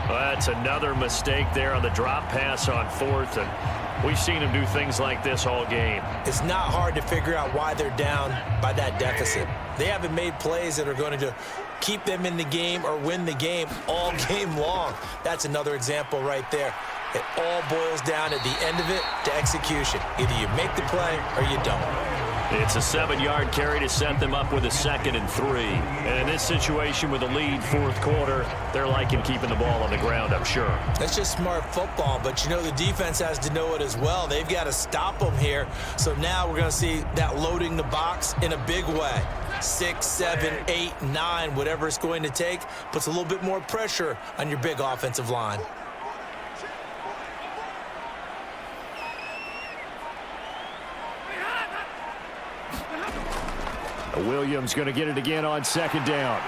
Well, that's another mistake there on the drop pass on 4th, and we've seen him do things like this all game. It's not hard to figure out why they're down by that deficit. They haven't made plays that are going to keep them in the game or win the game all game long. That's another example right there. It all boils down at the end of it to execution. Either you make the play or you don't. It's a 7-yard carry to set them up with a 2nd and 3. And in this situation with a lead 4th quarter, they're liking keeping the ball on the ground, I'm sure. That's just smart football, but you know the defense has to know it as well. They've got to stop them here. So now we're going to see that loading the box in a big way. 6, 7, 8, 9, whatever it's going to take, puts a little bit more pressure on your big offensive line. Williams going to get it again on 2nd down.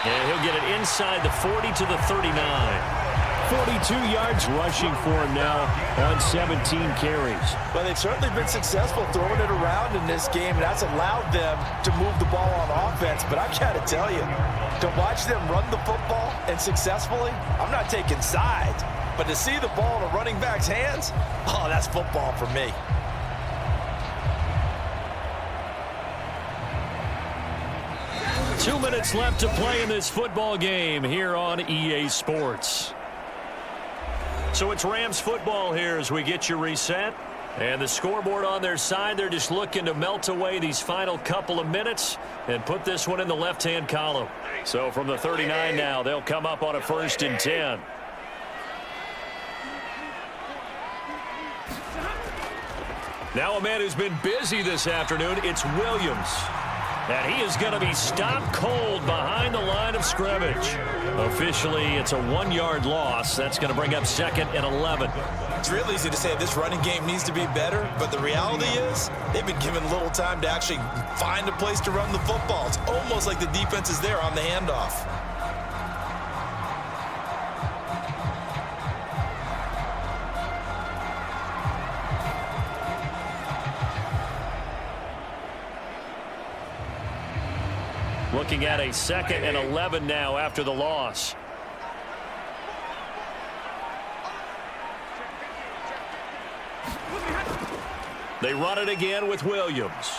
And he'll get it inside the 40 to the 39. 42 yards rushing for him now on 17 carries. Well, they've certainly been successful throwing it around in this game, and that's allowed them to move the ball on offense. But I got to tell you, to watch them run the football and successfully, I'm not taking sides. But to see the ball in a running back's hands, oh, that's football for me. Two minutes left to play in this football game here on EA Sports. So it's Rams football here as we get you reset. And the scoreboard on their side, they're just looking to melt away these final couple of minutes and put this one in the left-hand column. So from the 39 now, they'll come up on a 1st and 10. Now a man who's been busy this afternoon, it's Williams. And he is going to be stopped cold behind the line of scrimmage. Officially, it's a 1-yard loss. That's going to bring up 2nd and 11. It's real easy to say this running game needs to be better, but the reality is they've been given little time to actually find a place to run the football. It's almost like the defense is there on the handoff. Looking at a 2nd and 11 now after the loss. They run it again with Williams.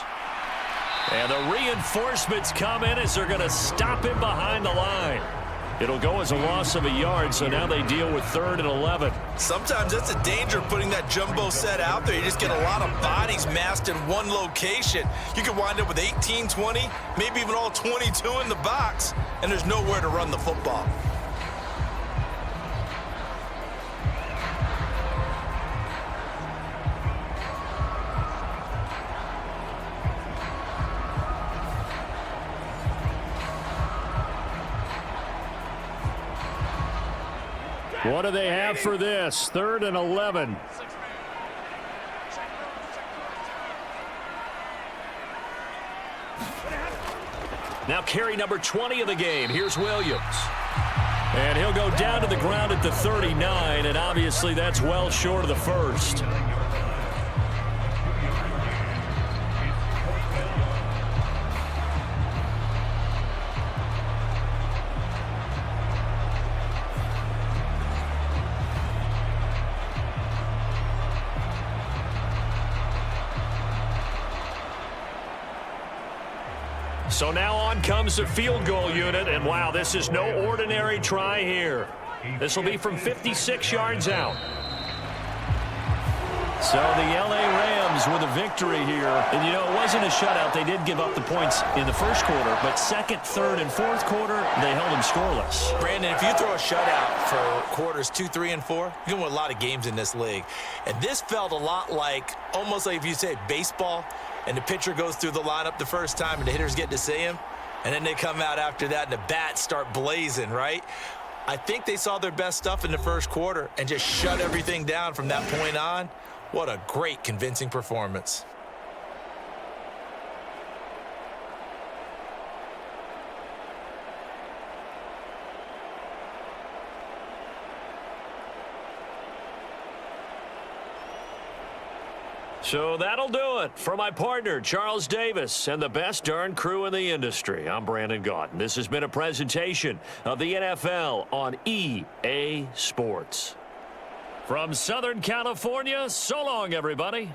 And the reinforcements come in as they're going to stop him behind the line. It'll go as a loss of a yard, so now they deal with 3rd and 11. Sometimes that's the danger of putting that jumbo set out there. You just get a lot of bodies massed in one location. You could wind up with 18, 20, maybe even all 22 in the box, and there's nowhere to run the football. What do they have for this? 3rd and 11. Now carry number 20 of the game. Here's Williams. And he'll go down to the ground at the 39, and obviously that's well short of the 1st. So now on comes the field goal unit, and wow, this is no ordinary try here. This will be from 56 yards out. So the L.A. Rams with a victory here. And, you know, it wasn't a shutout. They did give up the points in the first quarter, but second, third, and fourth quarter, they held them scoreless. Brandon, if you throw a shutout for quarters 2, 3, and 4, you can win a lot of games in this league. And this felt a lot like, almost like if you say baseball, and the pitcher goes through the lineup the first time and the hitters get to see him, and then they come out after that and the bats start blazing, right? I think they saw their best stuff in the first quarter and just shut everything down from that point on. What a great, convincing performance. So that'll do it. For my partner, Charles Davis, and the best darn crew in the industry, I'm Brandon Gaudin. This has been a presentation of the NFL on EA Sports. From Southern California, so long, everybody.